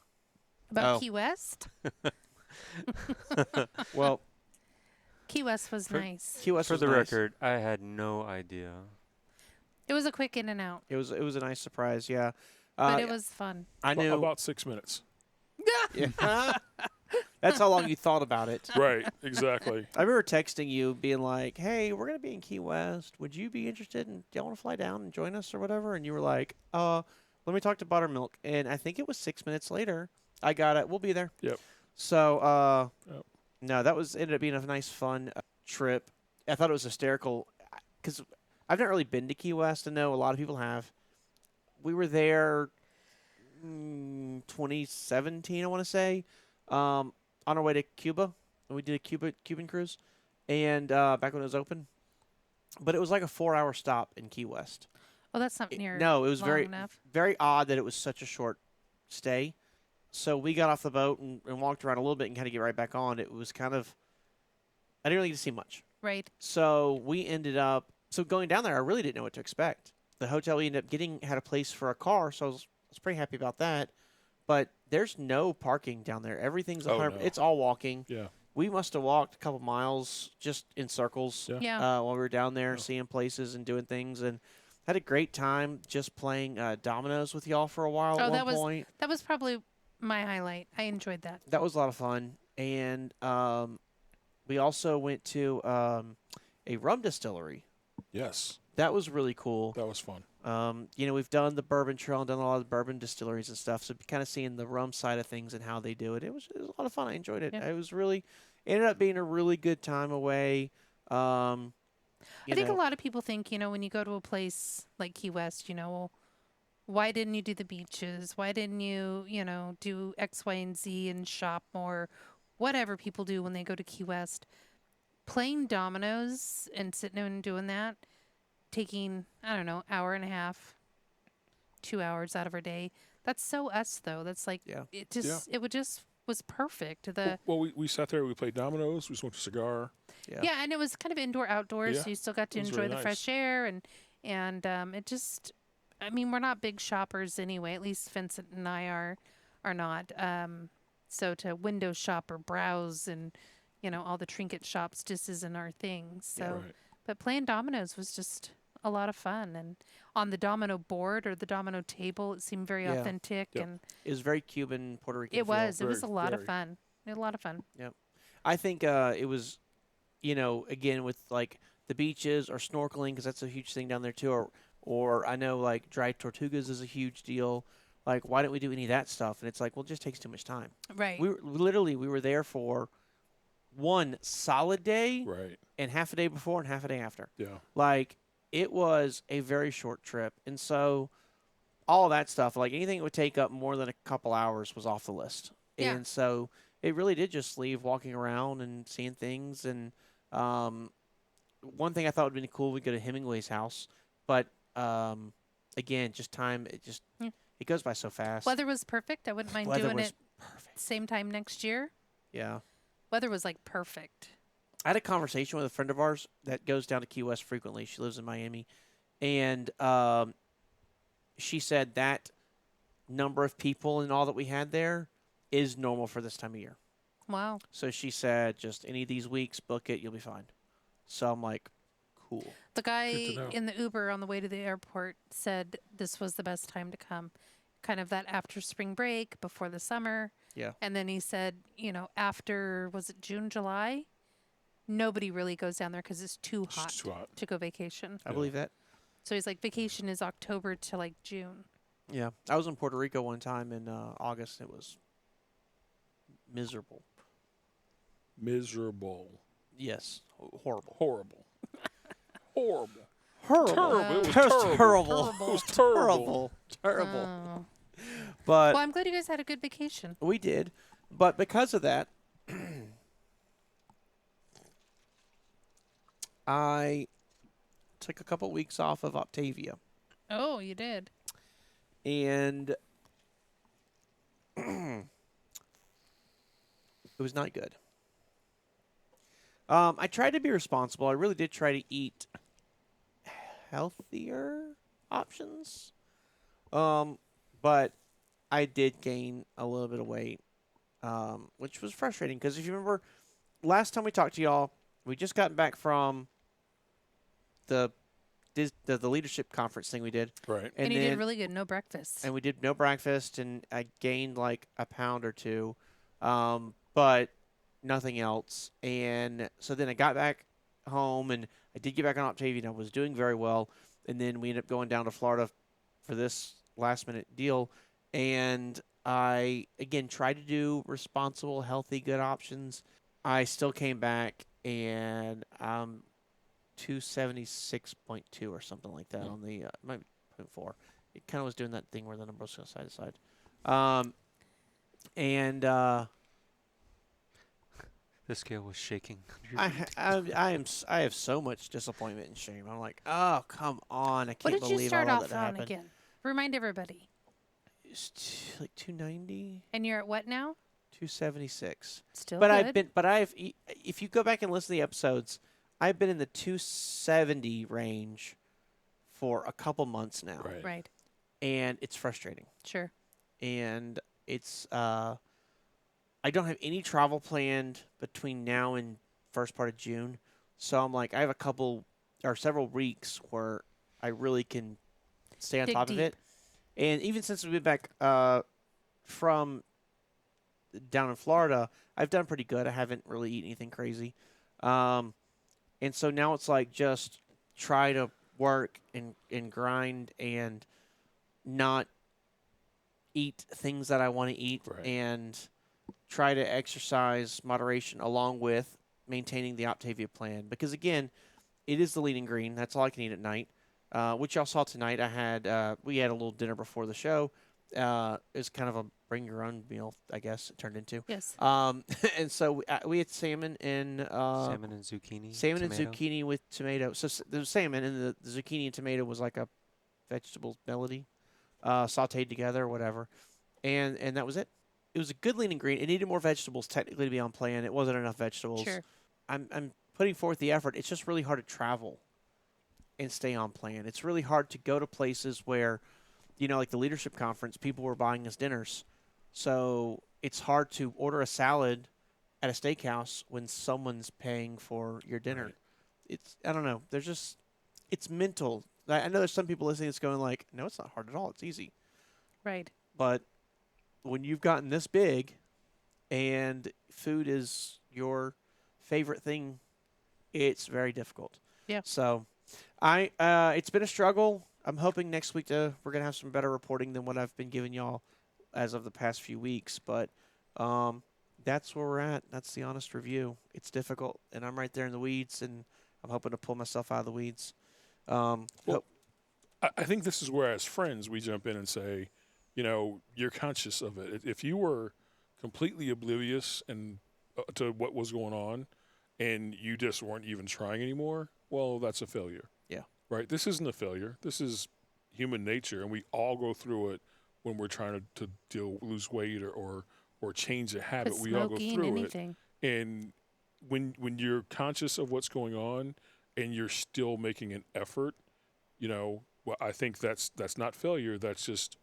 About Oh. Key West? Well, Key West was For- nice. Key West For was the nice. record, I had no idea. It was a quick in and out, It was a nice surprise. Yeah. but it was fun. I knew. About 6 minutes. Yeah. That's how long you thought about it. Right, exactly. I remember texting you, being like, "Hey, we're gonna be in Key West. Would you be interested? Do y'all want to fly down and join us or whatever?" And you were like, let me talk to Buttermilk." And I think it was 6 minutes later, I got it. We'll be there. Yep. So, Yep. no, that ended up being a nice, fun trip. I thought it was hysterical because I've not really been to Key West. I know a lot of people have. We were there 2017, I want to say, on our way to Cuba. And we did a Cuban cruise, and back when it was open. But it was like a 4-hour stop in Key West. Oh, that's not near. No, it was long very, enough. very odd that it was such a short stay. So we got off the boat and walked around a little bit and kind of get right back on. It was kind of, I didn't really get to see much. Right. So we ended up, going down there, I really didn't know what to expect. The hotel we ended up getting had a place for a car, so I was pretty happy about that. But there's no parking down there. Everything's Oh, 100. no. It's all walking. Yeah. We must have walked a couple miles just in circles Yeah. Yeah. while we were down there, Yeah. seeing places and doing things, and had a great time just playing dominoes with y'all for a while. Oh, at that one was- point. That was probably my highlight. I enjoyed that. That was a lot of fun, and we also went to a rum distillery. Yes. That was really cool. That was fun. We've done the bourbon trail and done a lot of bourbon distilleries and stuff. So kind of seeing the rum side of things and how they do it, it was a lot of fun. I enjoyed it. Yeah. It was really ended up being a really good time away. I think a lot of people think, when you go to a place like Key West, well, why didn't you do the beaches? Why didn't you, do X, Y, and Z and shop more? Whatever people do when they go to Key West. Playing dominoes and sitting and doing that, taking, I don't know, hour and a half, 2 hours out of our day. That's so us, though. That's like, Yeah. it would just was perfect. Well, we sat there, we played dominoes, we smoked a cigar. Yeah. And it was kind of indoor outdoors, Yeah, so you still got to it was enjoy really the fresh air and it just, I mean, we're not big shoppers anyway. At least Vincent and I are not. So to window shop or browse and all the trinket shops just isn't our thing. So, Right. but playing dominoes was just a lot of fun, and on the domino board or the domino table, it seemed very Yeah. authentic, Yep. and It was very Cuban, Puerto Rican. it feel. was. It was a Very, lot of very. fun. A lot of fun. I think it was, again with like the beaches or snorkeling because that's a huge thing down there too. Or I know like dried tortugas is a huge deal. Like why don't we do any of that stuff? And it's like, well, it just takes too much time. Right. We were there for one solid day Right. and half a day before and half a day after. Yeah. Like it was a very short trip, and so all that stuff, like anything that would take up more than a couple hours, was off the list. Yeah. And so it really did just leave walking around and seeing things. And one thing I thought would be cool, we'd go to Hemingway's house, but again, just time. Yeah. It goes by so fast. Weather was perfect. I wouldn't mind Weather doing was it perfect. same time next year. Yeah. Weather was like perfect. I had a conversation with a friend of ours that goes down to Key West frequently. She lives in Miami. And she said that number of people and all that we had there is normal for this time of year. Wow. So she said, just any of these weeks, book it, you'll be fine. So I'm like, cool. The guy Good to know. in the Uber on the way to the airport said this was the best time to come. Kind of that after spring break, before the summer. Yeah. And then he said, after, was it June, July? Nobody really goes down there because it's too It's hot too hot. to go vacation. I Yeah. believe that. So he's like, vacation is October to like June. Yeah. I was in Puerto Rico one time in August. It was miserable. Miserable. Yes. Horrible. Horrible. Horrible. Horrible. Terrible. It was That was terrible. terrible. It was terrible. Terrible. Terrible. Oh. But Well, I'm glad you guys had a good vacation. we did. But because of that, I took a couple weeks off of Octavia. Oh, you did. And it was not good. I tried to be responsible. I really did try to eat healthier options. But I did gain a little bit of weight, which was frustrating because if you remember, last time we talked to y'all, we just gotten back from the the leadership conference thing we did, Right. And you then did really good. No breakfast. and we did no breakfast, and I gained like a pound or two, but nothing else. And so then I got back home, and I did get back on Octavian. I was doing very well, and then we ended up going down to Florida for this last minute deal, and I again tried to do responsible, healthy, good options. I still came back, and 276.2 or something like that on the might be 0.4. It kind of was doing that thing where the number was going side to side. And The scale was shaking. I have so much disappointment and shame. I'm like, oh come on, I What can't did you believe start all off that on happened. again? Remind everybody. It's like 290, And you're at what now? 276. Still But good. if you go back and listen to the episodes, I've been in the 270 range for a couple months now, Right. Right. and it's frustrating. Sure. And it's I don't have any travel planned between now and first part of June, so I'm like I have a couple or several weeks where I really can stay on Dig top of deep. it. And even since we've been back from down in Florida, I've done pretty good. I haven't really eaten anything crazy, and so now it's like just try to work and grind and not eat things that I want to eat Right. and try to exercise moderation along with maintaining the Optavia plan. Because again, it is the lean and green. That's all I can eat at night. Which y'all saw tonight. We had a little dinner before the show. It's kind of a bring your own meal, I guess it turned into. Yes. And so we had salmon and Salmon and zucchini. salmon and tomato. zucchini with tomato. So there was salmon, and the zucchini and tomato was like a vegetable melody, sautéed together or whatever, and that was it. It was a good lean and green. It needed more vegetables technically to be on plan. It wasn't enough vegetables. Sure. I'm putting forth the effort. It's just really hard to travel and stay on plan. It's really hard to go to places where, like the leadership conference, people were buying us dinners. So it's hard to order a salad at a steakhouse when someone's paying for your dinner. Right. I don't know. It's mental. I know there's some people listening that's going like, no, it's not hard at all. It's easy. Right. But when you've gotten this big and food is your favorite thing, it's very difficult. Yeah. So it's been a struggle. I'm hoping next week we're going to have some better reporting than what I've been giving y'all as of the past few weeks. But that's where we're at. That's the honest review. It's difficult, and I'm right there in the weeds, and I'm hoping to pull myself out of the weeds. Well, I think this is where, as friends, we jump in and say, you're conscious of it. If you were completely oblivious and to what was going on, and you just weren't even trying anymore, well, that's a failure. Yeah. Right. This isn't a failure. This is human nature, and we all go through it when we're trying to lose weight or change a habit. Put We all go smoking, through anything. it. And when you're conscious of what's going on and you're still making an effort, well, I think that's not failure. That's just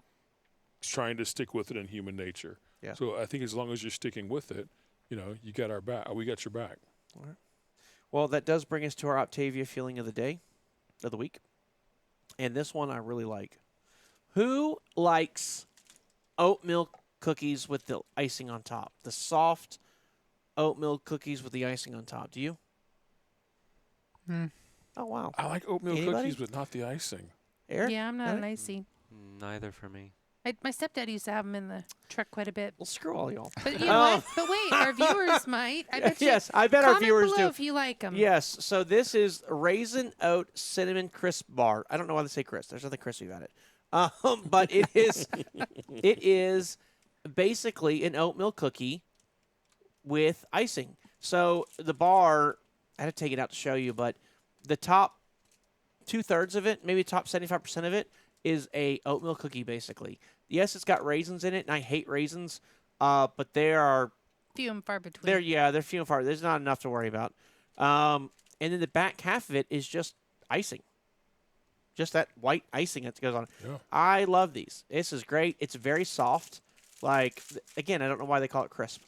trying to stick with it in human nature. Yeah. So I think as long as you're sticking with it, you got our back. We got your back. All right. Well, that does bring us to our Optavia feeling of the week. And this one I really like. Who likes oatmeal cookies with the icing on top? The soft oatmeal cookies with the icing on top. Do you? Oh, wow. I like oatmeal Anybody? cookies, but not the icing. Eric? Yeah, I'm not Got an it? icy. Neither for me. My stepdad used to have them in the truck quite a bit. Well, screw all y'all. But you know what? But wait, our viewers might. I bet you. Yes, I bet our Comment viewers below do. if you like them. Yes, so this is Raisin Oat Cinnamon Crisp Bar. I don't know why they say crisp. There's nothing crispy about it. But it is basically an oatmeal cookie with icing. So the bar, I had to take it out to show you, but the top 2/3 of it, maybe top 75% of it, is a oatmeal cookie basically. Yes, it's got raisins in it, and I hate raisins, but they are Few and far between. they're few and far. There's not enough to worry about. And then the back half of it is just icing. Just that white icing that goes on. Yeah. I love these. This is great. It's very soft. Like, again, I don't know why they call it crisp.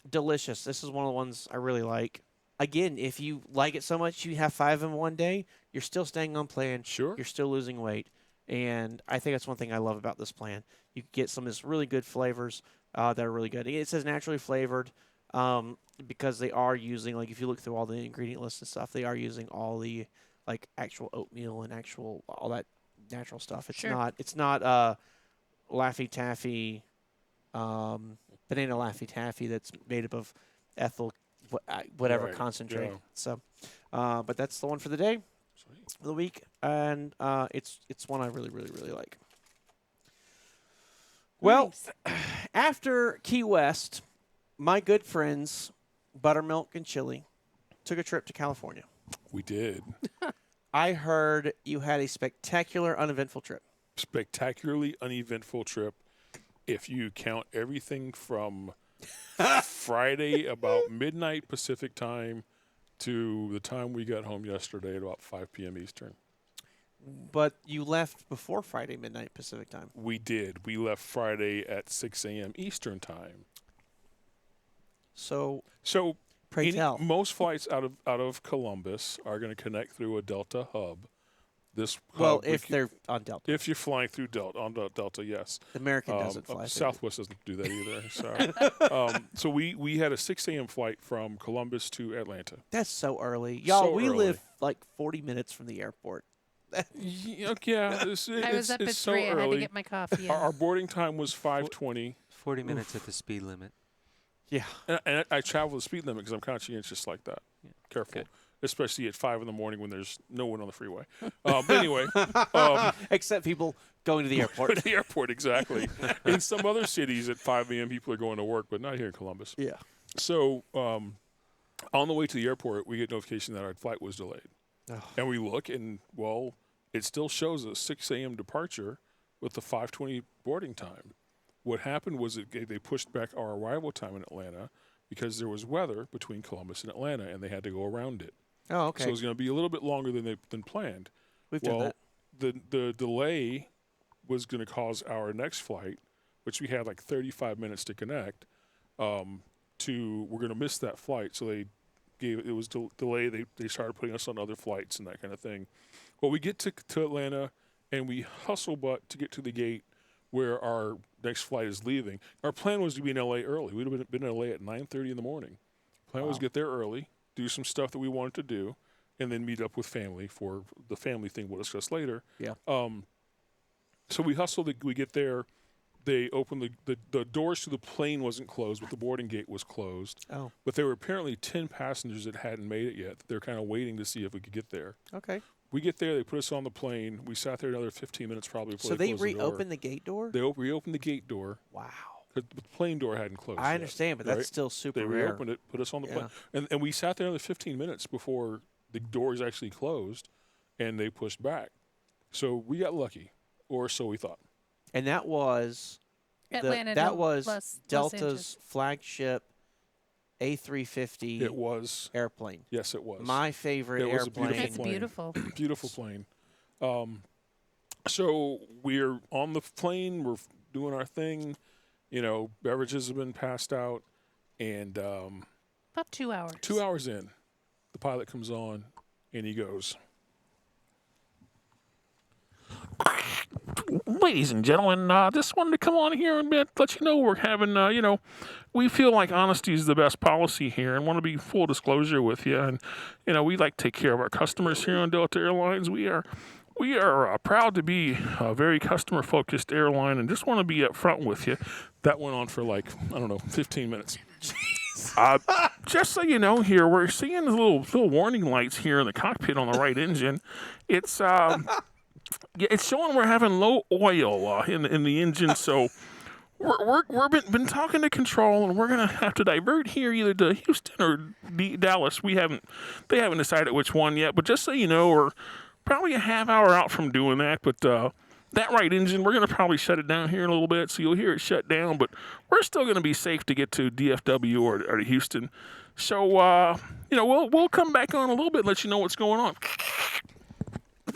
Delicious. This is one of the ones I really like. Again, if you like it so much you have 5 in one day, you're still staying on plan. Sure. You're still losing weight. And I think that's one thing I love about this plan. You can get some of this really good flavors that are really good. It says naturally flavored because they are using, like, if you look through all the ingredient lists and stuff, they are using all the, like, actual oatmeal and actual all that natural stuff. It's Sure. It's not Laffy Taffy, banana Laffy Taffy that's made up of ethyl whatever Right, concentrate. yeah. So, but that's the one for the day, Sweet. for the week, and it's one I really like. Well, Nice. after Key West, my good friends Buttermilk and Chili took a trip to California. We did. I heard you had a spectacular, uneventful trip. Spectacularly uneventful trip. If you count everything from Friday about midnight Pacific time to the time we got home yesterday at about 5 p.m. Eastern. But you left before Friday midnight Pacific time. We did. We left Friday at 6 a.m. Eastern time. So, So pray tell. most flights out of Columbus are going to connect through a Delta hub. This Well, hub if they're on Delta. if you're flying through Delta, yes. American doesn't fly through. Southwest doesn't do that either. So we had a 6 a.m. flight from Columbus to Atlanta. That's so early. Y'all, we early. live like 40 minutes from the airport. Yeah, I was up at it's so 3. I had to early. get my coffee. Our boarding time was 5:20, 40 minutes at the speed limit. Yeah. and I travel the speed limit because I'm conscientious like that. Yeah. Careful, Good. especially at 5 in the morning when there's no one on the freeway. But anyway, Except people going to the airport. the airport exactly. In some other cities at 5 a.m. people are going to work, but not here in Columbus. Yeah. So on the way to the airport, we get notification that our flight was delayed. Oh. And we look, and, well, it still shows a 6 a.m. departure with the 5:20 boarding time. What happened was they pushed back our arrival time in Atlanta because there was weather between Columbus and Atlanta, and they had to go around it. Oh, okay. So it was going to be a little bit longer than planned. We've done Well, that. the delay was going to cause our next flight, which we had like 35 minutes to connect, we're going to miss that flight. So it was delayed. They started putting us on other flights and that kind of thing. Well, we get to Atlanta, and we hustle butt to get to the gate where our next flight is leaving. Our plan was to be in L.A. early. We'd have been in L.A. at 9:30 in the morning. Plan was to get there early, do some stuff that we wanted to do, and then meet up with family for the family thing we'll discuss later. Yeah. So we hustled. We get there. They opened the doors to the plane wasn't closed, but the boarding gate was closed. Oh, But there were apparently 10 passengers that hadn't made it yet. They're kind of waiting to see if we could get there. okay. We get there. They put us on the plane. We sat there another 15 minutes probably before So they closed the door. reopened the gate door? They reopened the gate door. Wow. The plane door hadn't closed. I yet, understand, but right? that's still super They rare. reopened it, put us on the Yeah. plane, and we sat there another 15 minutes before the doors actually closed, and they pushed back. So we got lucky, or so we thought. And that was Atlanta. that was Los Delta's Angeles. flagship A350 It was, airplane. yes, it was My favorite It was a airplane. It's plane. beautiful. beautiful plane. So we're on the plane. We're doing our thing. You know, beverages have been passed out, and About 2 hours. 2 hours in, the pilot comes on, and he goes, "Ladies and gentlemen, just wanted to come on here and let you know we're having, we feel like honesty is the best policy here and want to be full disclosure with you. And, we like to take care of our customers here on Delta Airlines. We are proud to be a very customer-focused airline and just want to be upfront with you." That went on for 15 minutes. Just so you know, here we're seeing the little warning lights here in the cockpit on the right engine. It's it's showing we're having low oil in the engine, so we've been talking to control, and we're gonna have to divert here either to Houston or Dallas. They haven't decided which one yet, but just so you know, we're probably a half hour out from doing that. But that right engine, we're going to probably shut it down here in a little bit, so you'll hear it shut down, but we're still going to be safe to get to DFW or to Houston. So, we'll come back on a little bit and let you know what's going on.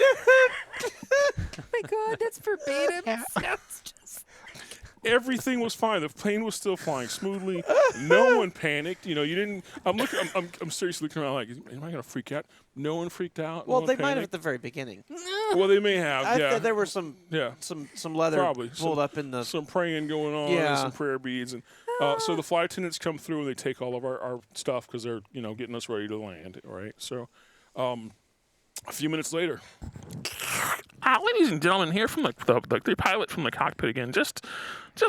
Oh my God, that's verbatim. Sounds just... Everything was fine. The plane was still flying smoothly. No one panicked. You didn't. I'm seriously looking around like, am I going to freak out? No one freaked out. Well, no they one might have panicked. at the very beginning. Well, they may have. Yeah. There were some leather Probably. pulled up in the. Some praying going on. Yeah. And some prayer beads, and so the flight attendants come through and they take all of our stuff because they're getting us ready to land. Right. So, a few minutes later. Ladies and gentlemen, here from the pilot from the cockpit again. Just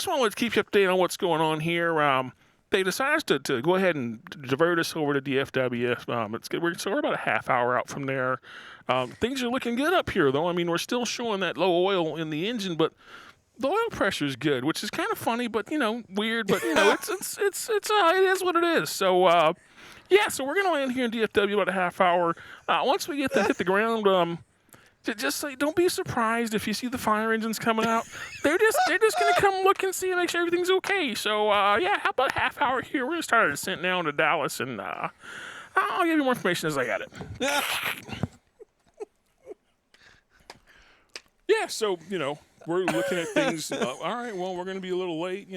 want to keep you updated on what's going on here. They decided to go ahead and divert us over to DFW. It's good. We're about a half hour out from there. Things are looking good up here, though. I mean, we're still showing that low oil in the engine, but the oil pressure is good, which is kind of funny, but weird. But it is what it is. So so we're gonna land here in DFW about a half hour. Once we hit the ground. Just say, don't be surprised if you see the fire engines coming out. They're just gonna come look and see and make sure everything's okay. So how about a half hour here? We're gonna start our descent down to Dallas, and I'll give you more information as I got it. So we're looking at things. All right, well, we're gonna be a little late.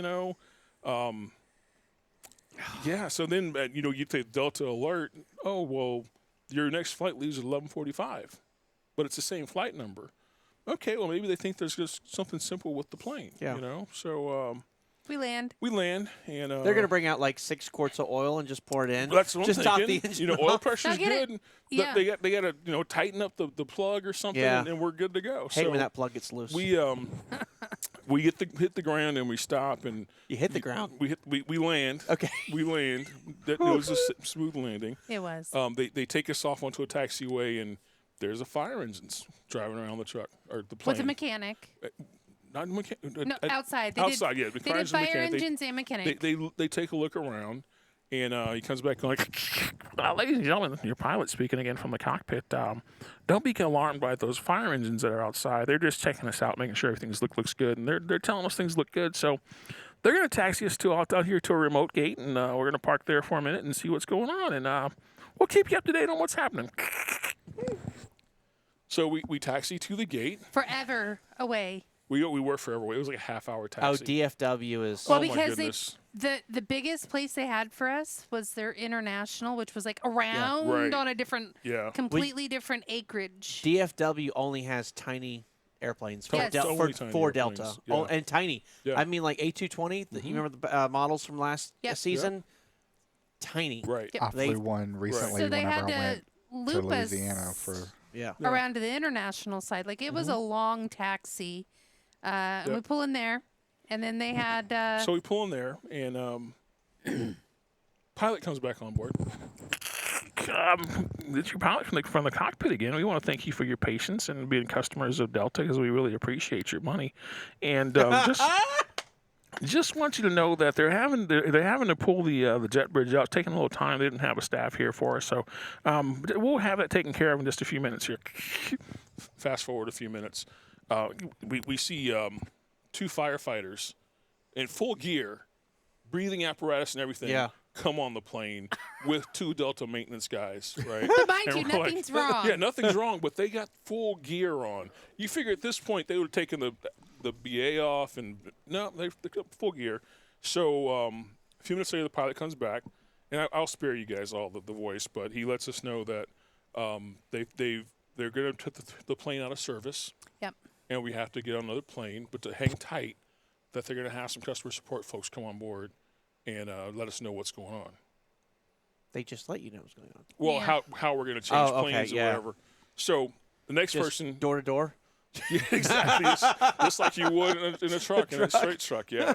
So then you take Delta alert. Oh well, your next flight leaves at 11:45. But it's the same flight number. Okay, well, maybe they think there's just something simple with the plane. Yeah. So We land. and They're going to bring out like 6 quarts of oil and just pour it in. That's what I'm just top thinking. the engine. Oil pressure's Get it. good. Yeah. They got to tighten up the plug or something, Yeah. and we're good to go. Hate so when that plug gets loose. we hit the ground and we stop and You hit the ground. we land. Okay. We land. That was a smooth landing. It was. They take us off onto a taxiway and there's a fire engines driving around the truck or the plane. With a mechanic. Not No, outside. outside, They did fire engines and mechanic. They take a look around, and he comes back going, ladies and gentlemen, your pilot speaking again from the cockpit. Don't be alarmed by those fire engines that are outside. They're just checking us out, making sure everything looks good, and they're telling us things look good. So they're going to taxi us out here to a remote gate, and we're going to park there for a minute and see what's going on, and we'll keep you up to date on what's happening. So we taxi to the gate. Forever away. We were forever away. It was like a half-hour taxi. Oh, DFW is. Well, my because goodness. the biggest place they had for us was their international, which was like around Right. on a different, Yeah. completely different acreage. DFW only has tiny airplanes for, Yes. Only tiny for airplanes, Delta. yeah. Oh, and tiny. Yeah. I mean, like A220. You remember the models from last Yep. season? Tiny. Right. Yep. I flew one recently So they whenever had I went to to loop us Louisiana for. Yeah. around to the international side. Like it was a long taxi. And we pull in there, and then they had. So we pull in there, and pilot comes back on board. It's your pilot from the cockpit again. We want to thank you for your patience and being customers of Delta because we really appreciate your money. And just want you to know that they're having to pull the jet bridge out. It's taking a little time. They didn't have a staff here for us, so we'll have that taken care of in just a few minutes here. Fast forward a few minutes. We see 2 firefighters in full gear, breathing apparatus and everything, come on the plane with 2 Delta maintenance guys, right? Mind And you, we're nothing's wrong. Yeah, nothing's wrong, but they got full gear on. You figure at this point they would have taken the BA off, and no, they got full gear. So a few minutes later, the pilot comes back, and I'll spare you guys all the voice, but he lets us know that they're going to put the plane out of service. Yep. And we have to get on another plane, but to hang tight, that they're going to have some customer support folks come on board and let us know what's going on. They just let you know what's going on. Well, Yeah. how we're going to change Oh, okay, planes or yeah. whatever. So the next Just person, door to door. yeah, exactly, just like you would in a truck, in a straight truck, yeah.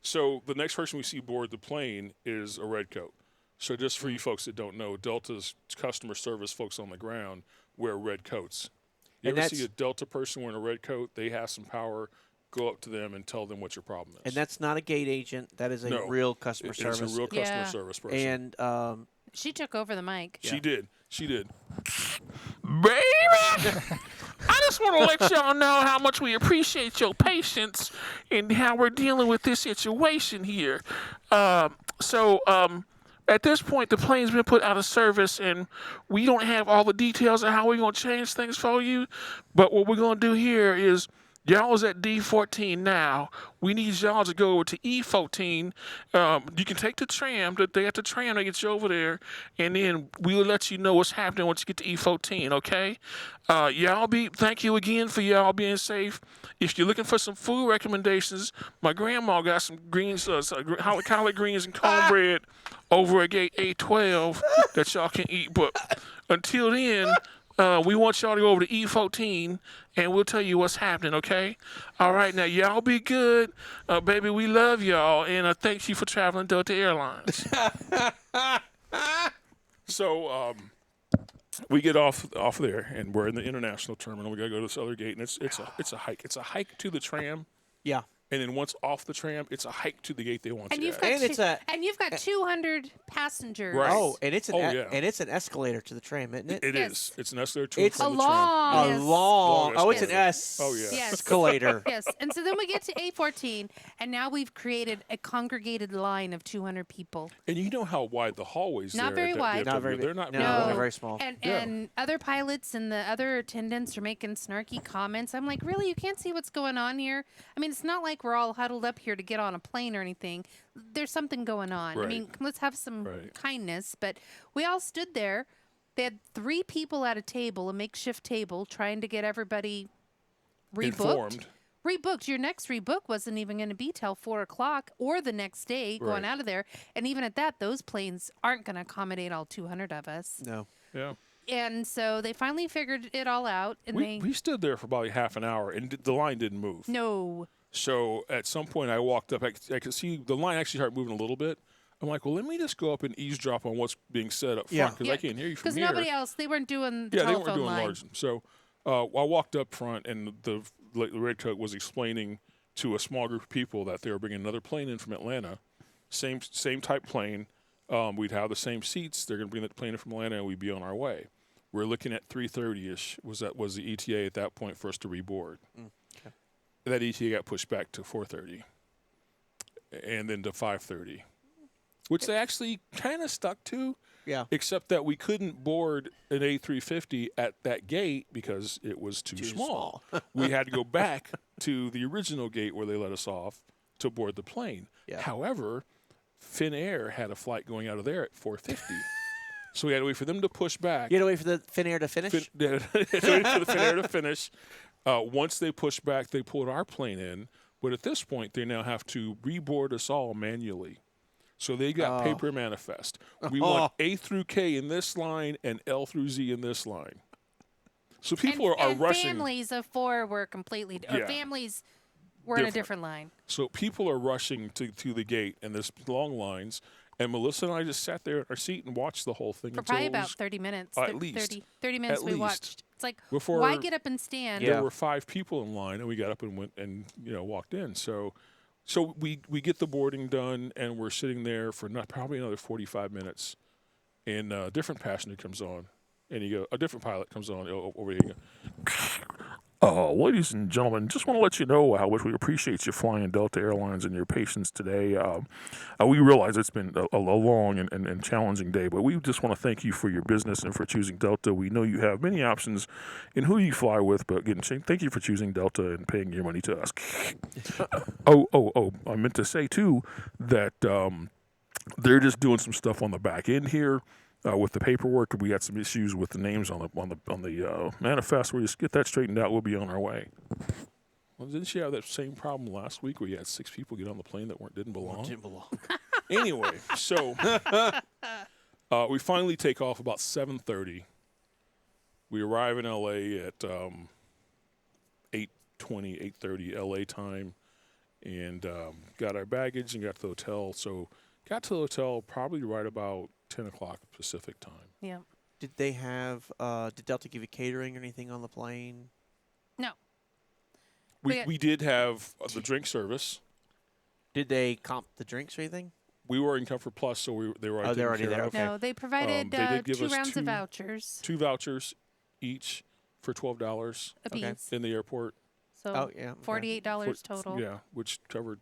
So the next person we see board the plane is a red coat. So just for you folks that don't know, Delta's customer service folks on the ground wear red coats. You And ever that's- see a Delta person wearing a red coat? They have some power. Go up to them and tell them what your problem is. And that's not a gate agent. That is a No. real customer It's service. a real customer Yeah. service person. And She took over the mic. She did. Yeah. Baby! I just want to let y'all know how much we appreciate your patience and how we're dealing with this situation here. At this point, the plane's been put out of service, and we don't have all the details of how we're going to change things for you. But what we're going to do here is y'all is at D14 now. We need y'all to go over to E14. You can take the tram. They got the tram that gets you over there, and then we'll let you know what's happening once you get to E14, okay? Thank you again for y'all being safe. If you're looking for some food recommendations, my grandma got some greens, collard greens and cornbread over at gate A12 that y'all can eat. But until then, we want y'all to go over to E14, and we'll tell you what's happening, okay? All right, now, y'all be good. Baby, we love y'all, and thank you for traveling Delta Airlines. So, we get off there, and we're in the international terminal. We got to go to this other gate, and it's a hike. It's a hike to the tram. Yeah. And then once off the tram, it's a hike to the gate they want And you you've at. got you've got 200 passengers. Right. Oh, and it's yeah. an escalator to the tram, isn't it? It Yes. is. It's an escalator to It's from a the tram. long- A Yes. long. Oh, it's an escalator. S. Oh, yeah. Yes. Escalator. Yes, and so then we get to A14, and now we've created a congregated line of 200 people. And you know how wide the hallways Not there very at the wide. DFW, Not very they're not no, very they're wide. very small. And Yeah. and other pilots and the other attendants are making snarky comments. I'm like, really? You can't see what's going on here? I mean, it's not like we're all huddled up here to get on a plane or anything. There's something going on. I Right. mean, let's have some Right. kindness. But we all stood there. They had 3 people at a table, a makeshift table, trying to get everybody rebooked. Informed. Rebooked. Your next rebook wasn't even going to be till 4 o'clock or the next day going Right. out of there. And even at that, those planes aren't going to accommodate all 200 of us. No. Yeah. And so they finally figured it all out. And We stood there for about half an hour, and the line didn't move. no. So at some point, I walked up. I could see the line actually start moving a little bit. I'm like, well, let me just go up and eavesdrop on what's being said up Yeah. front because I can't hear you from Because here. nobody else, they weren't doing the Yeah, they telephone weren't doing line. large. So I walked up front, and the redcoat was explaining to a small group of people that they were bringing another plane in from Atlanta, same type plane. We'd have the same seats. They're going to bring that plane in from Atlanta, and we'd be on our way. We're looking at 3:30ish. Was the ETA at that point for us to reboard? Okay. That ETA got pushed back to 4:30, and then to 5:30, which they actually kind of stuck to. Yeah. Except that we couldn't board an A350 at that gate because it was too small. We had to go back to the original gate where they let us off to board the plane. Yeah. However, Finnair had a flight going out of there at 4:50. So we had to wait for them to push back. You had to wait for the Finnair to finish? Yeah, had to wait for the Finnair to finish. Once they pushed back, they pulled our plane in. But at this point, they now have to reboard us all manually. So they got paper manifest. We want A through K in this line and L through Z in this line. So people are and rushing. families of 4 were completely, or Yeah. families were in a different line. So people are rushing to the gate, and there's long lines. And Melissa and I just sat there in our seat and watched the whole thing For until probably it about was, 30 minutes. at least. 30 minutes At we least. watched. It's like, Before- why get up and stand? Yeah. There were 5 people in line, and we got up and went and walked in. So we get the boarding done, and we're sitting there for probably another 45 minutes, and a different passenger comes on, and a different pilot comes on over here. Ladies and gentlemen, just want to let you know how much we appreciate you flying Delta Airlines and your patience today. We realize it's been a long and challenging day, but we just want to thank you for your business and for choosing Delta. We know you have many options in who you fly with, but again, thank you for choosing Delta and paying your money to us. I meant to say, too, that they're just doing some stuff on the back end here. With the paperwork, we got some issues with the names on the manifest. We just get that straightened out. We'll be on our way. Well, didn't she have that same problem last week where you had 6 people get on the plane that didn't belong? Didn't belong. Anyway, so we finally take off about 7:30. We arrive in LA at 8:30 LA time, and got our baggage and got to the hotel. So got to the hotel probably right about 10 o'clock Pacific time. Yeah. Did they have, did Delta give you catering or anything on the plane? No. We did have the drink service. Did they comp the drinks or anything? We were in Comfort Plus, so they were they're already there. Of. Okay. No, they provided They did give 2 us rounds of 2 vouchers. 2 vouchers each, for $12 a Okay. piece. in the airport. So Oh, yeah. Okay. $48 total. Yeah, which covered.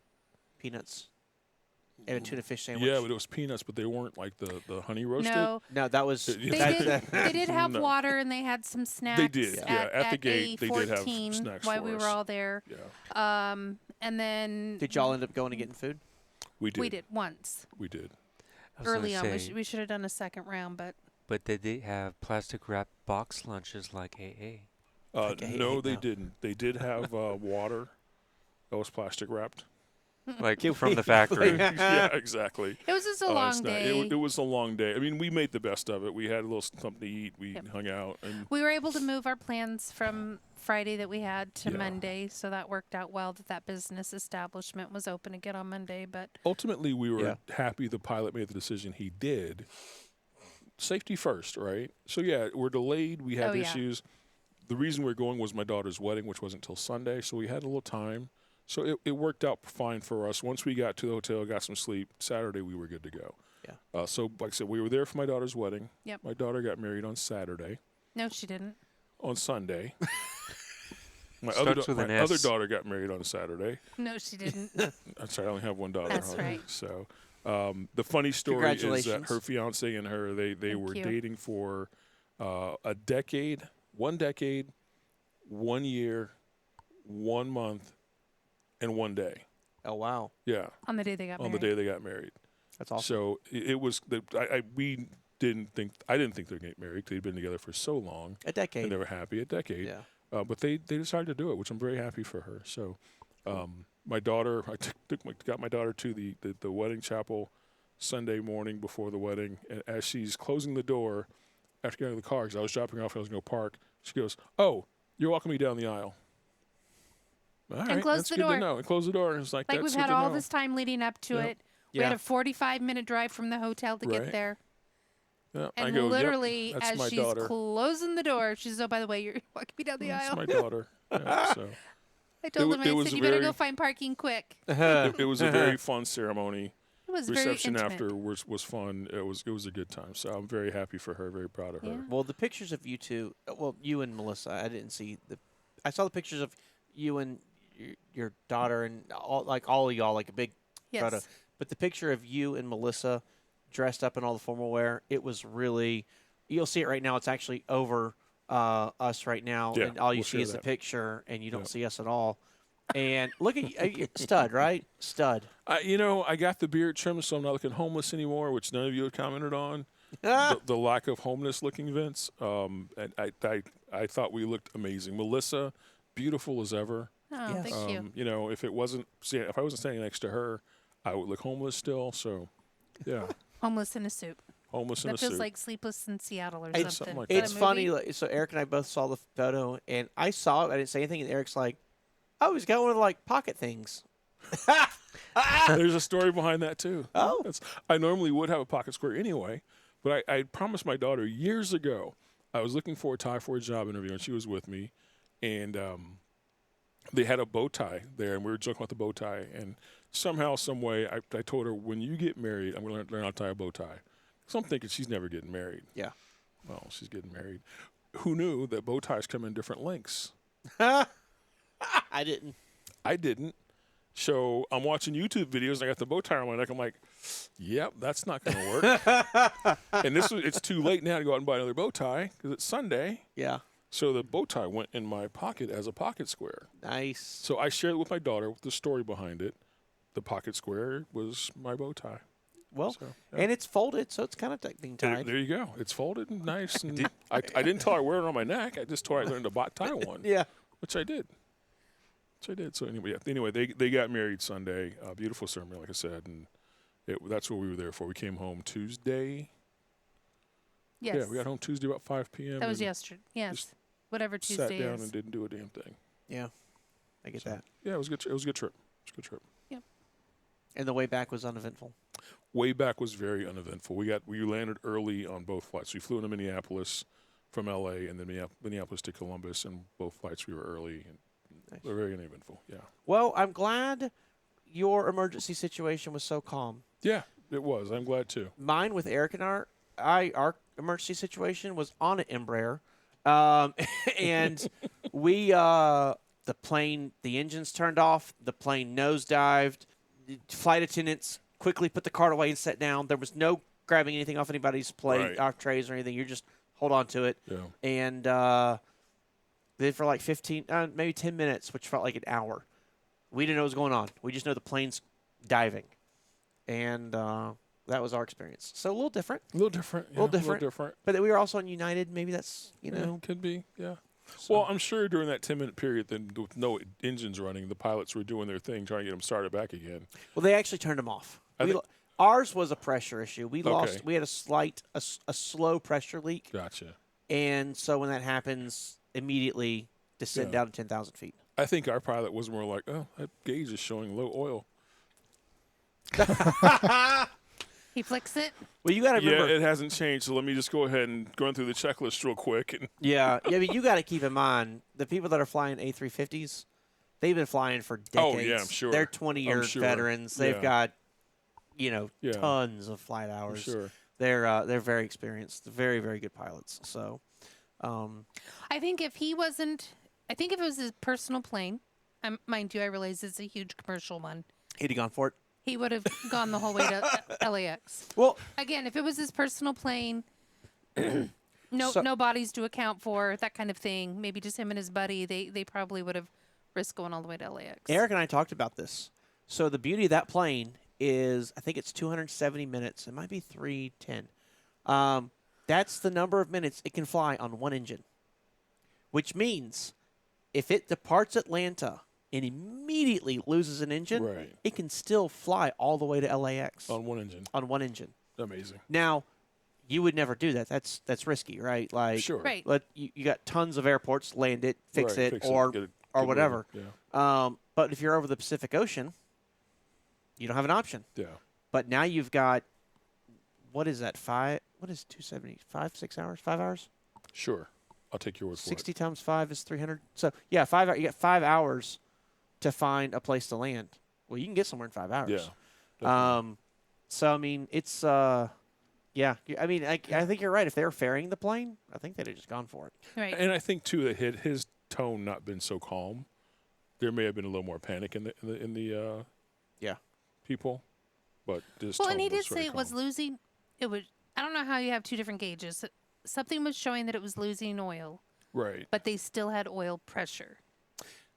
Peanuts and a tuna fish sandwich. Yeah, but it was peanuts, but they weren't like the honey roasted. No, No, that was. They they did have No. water and they had some snacks. did, yeah. At the gate, they did have A14 snacks while for we us. were all there. Yeah, And then Did y'all end up going and getting food? we did. we did once We did. I was gonna early on. say, We should have done a second round, but but did they have plastic wrapped box lunches like AA? Like, hey, No, hey, they no. didn't. They did have water that was plastic wrapped. Like Can from we the factory? Yeah, exactly. it was just a It's long not- day. It was a long day. I mean, we made the best of it. We had a little something to eat. We Yep. hung out, and We were able to move our plans from Friday that we had to Yeah. Monday, so that worked out well that business establishment was open again on Monday. But ultimately, we were Yeah. happy the pilot made the decision he did. Safety first, right? So yeah, we're delayed. We had Oh, yeah. issues. The reason we're going was my daughter's wedding, which wasn't until Sunday, so we had a little time. So it worked out fine for us. Once we got to the hotel, got some sleep, Saturday we were good to go. Yeah. So like I said, we were there for my daughter's wedding. Yep. My daughter got married on Saturday. no, she didn't. On Sunday. My Starts with an other S. daughter got married on Saturday. No, she didn't. I'm sorry, I only have one daughter. That's huh? right. So the funny story is that Congratulations. her fiance and her they Thank were you. dating for a decade, 1 year, 1 month, and 1 day. Oh wow, Yeah, On the day they got on married. the day they got married. that's awesome. So it was I didn't think they'd get married. They'd been together for so long A decade. and they were happy. A decade. Yeah. But they decided to do it, which I'm very happy for her. So, my daughter, I got my daughter to the wedding chapel Sunday morning before the wedding, and as she's closing the door after getting out of the car, because I was dropping her off, I was going to park. She goes, "Oh, you're walking me down the aisle." All right, close that's the good door. to know. And close the door. And it's like Like that's we've good had to all know. this time leading up to Yep. it. We Yeah. had a 45-minute drive from the hotel to Right. get there. Yeah, I And go, "Yep, literally, that's as my she's daughter. closing the door, she says, "Oh, by the way, you're walking me down the That's aisle." my daughter." Yeah, so I told wa- him, it I was said, "You better very- go find parking quick." it was a very fun ceremony. It was Reception very intimate. after was fun. It was a good time. So I'm very happy for her. Very proud of her. Yeah. Well, the pictures of you two, well, you and Melissa, I didn't see I saw the pictures of you and your daughter and all of y'all, like a big Yes. photo. But the picture of you and Melissa dressed up in all the formal wear, it was really. You'll see it right now. It's actually over us right now, Yeah, and all you we'll see share is the that. picture, and you don't Yeah. see us at all. And look at you, stud, right? Stud. I got the beard trimmed, so I'm not looking homeless anymore, which none of you had commented on. The lack of homeless looking Vince. And I thought we looked amazing. Melissa, beautiful as ever. Oh, Yes. thank you. If I wasn't standing next to her, I would look homeless still. So, yeah, Homeless in a suit. homeless in That a feels suit. like Sleepless in Seattle or It's something. like Is that a It's movie? funny. So Eric and I both saw the photo, and I saw it. I didn't say anything, and Eric's like, "Oh, he's got one of the, like pocket things." There's a story behind that too. Oh. I normally would have a pocket square anyway, but I promised my daughter years ago. I was looking for a tie for a job interview, and she was with me, and they had a bow tie there, and we were joking about the bow tie. And somehow, some way, I told her, when you get married, I'm going to learn how to tie a bow tie. So I'm thinking she's never getting married. Yeah. Well, she's getting married. Who knew that bow ties come in different lengths? I didn't. I didn't. So I'm watching YouTube videos, and I got the bow tie on my neck. I'm like, yep, that's not going to work. And it's too late now to go out and buy another bow tie because it's Sunday. Yeah. So the bow tie went in my pocket as a pocket square. Nice. So I shared it with my daughter with the story behind it. The pocket square was my bow tie. Well, So, yeah. and it's folded, so it's kind of being tied. There you go. It's folded and nice. And I didn't tell her I wear it on my neck. I just told her I learned to tie one. Yeah. Which I did. So anyway, they got married Sunday. Beautiful ceremony, like I said, and that's what we were there for. We came home Tuesday. Yes. Yeah, we got home Tuesday about 5 p.m. That was and yesterday. Yes. just Whatever Sat Tuesday down is. and didn't do a damn thing. Yeah. I get So, that. Yeah, it was a good. It was a good trip. It was a good trip. And the way back was uneventful. Way back was very uneventful. We landed early on both flights. We flew into Minneapolis from L.A. and then Minneapolis to Columbus, and both flights we were early and Nice. they were very uneventful. Yeah. Well, I'm glad your emergency situation was so calm. Yeah, it was. I'm glad too. Mine with Eric and our emergency situation was on an Embraer. And we the plane, the engines turned off, the plane nosedived. The flight attendants quickly put the cart away and sat down. There was no grabbing anything off anybody's plate, Right. off trays or anything. You just hold on to it. Yeah. And then for like 15, maybe 10 minutes, which felt like an hour, we didn't know what was going on. We just know the plane's diving. And that was our experience. So a little different. A little different. Yeah, Little different. A little different. But we were also on United. Maybe that's, you Yeah, know. could be. Yeah. So- Well, I'm sure during that 10-minute period, then with no engines running, the pilots were doing their thing, trying to get them started back again. Well, they actually turned them off. I think- Ours was a pressure issue. We lost. Okay. We had a slow pressure leak, Gotcha. and so when that happens, immediately descend Yeah. down to 10,000 feet. I think our pilot was more like, oh, that gauge is showing low oil. He flicks it. Well, you got to Yeah, remember. it hasn't changed, so let me just go ahead and go through the checklist real quick. And Yeah, I mean, you got to keep in mind the people that are flying A350s. They've been flying for decades. Oh, yeah, I'm sure. They're 20-year I'm sure. veterans. They've Yeah. got, Yeah. tons of flight I'm hours. sure. They're very experienced, very, very good pilots. So, I think if he wasn't, I think if it was his personal plane, mind you, I realize it's a huge commercial one, he'd have gone for it. he would have gone the whole way to LAX. Well, Again, if it was his personal plane, no So- no bodies to account for, that kind of thing, maybe just him and his buddy, they probably would have risked going all the way to LAX. Eric and I talked about this. So the beauty of that plane is, I think it's 270 minutes. It might be 310. That's the number of minutes it can fly on one engine, which means if it departs Atlanta and immediately loses an engine, Right. it can still fly all the way to LAX On one engine. on one engine. Amazing. Now, you would never do that. That's risky, right? Like, Sure. Right. you got tons of airports, land it, fix Right, it, or get it whatever. moving. Yeah. But if you're over the Pacific Ocean, you don't have an option. Yeah. But now you've got, what is that, 270, 6 hours, 5 hours? Sure. I'll take your word for 60 times 5 is 300. So, yeah, you got 5 hours to find a place to land. Well, you can get somewhere in 5 hours. it. Yeah. So, I mean, it's, yeah. I mean, I think you're right. If they were ferrying the plane, I think they'd have just gone for it. Right. And I think too that had his tone not been so calm, there may have been a little more panic in the Yeah. people. But this Well, tone and he was did very say it was calm. losing. It was. I don't know how you have two different gauges. Something was showing that it was losing oil, Right. but they still had oil pressure.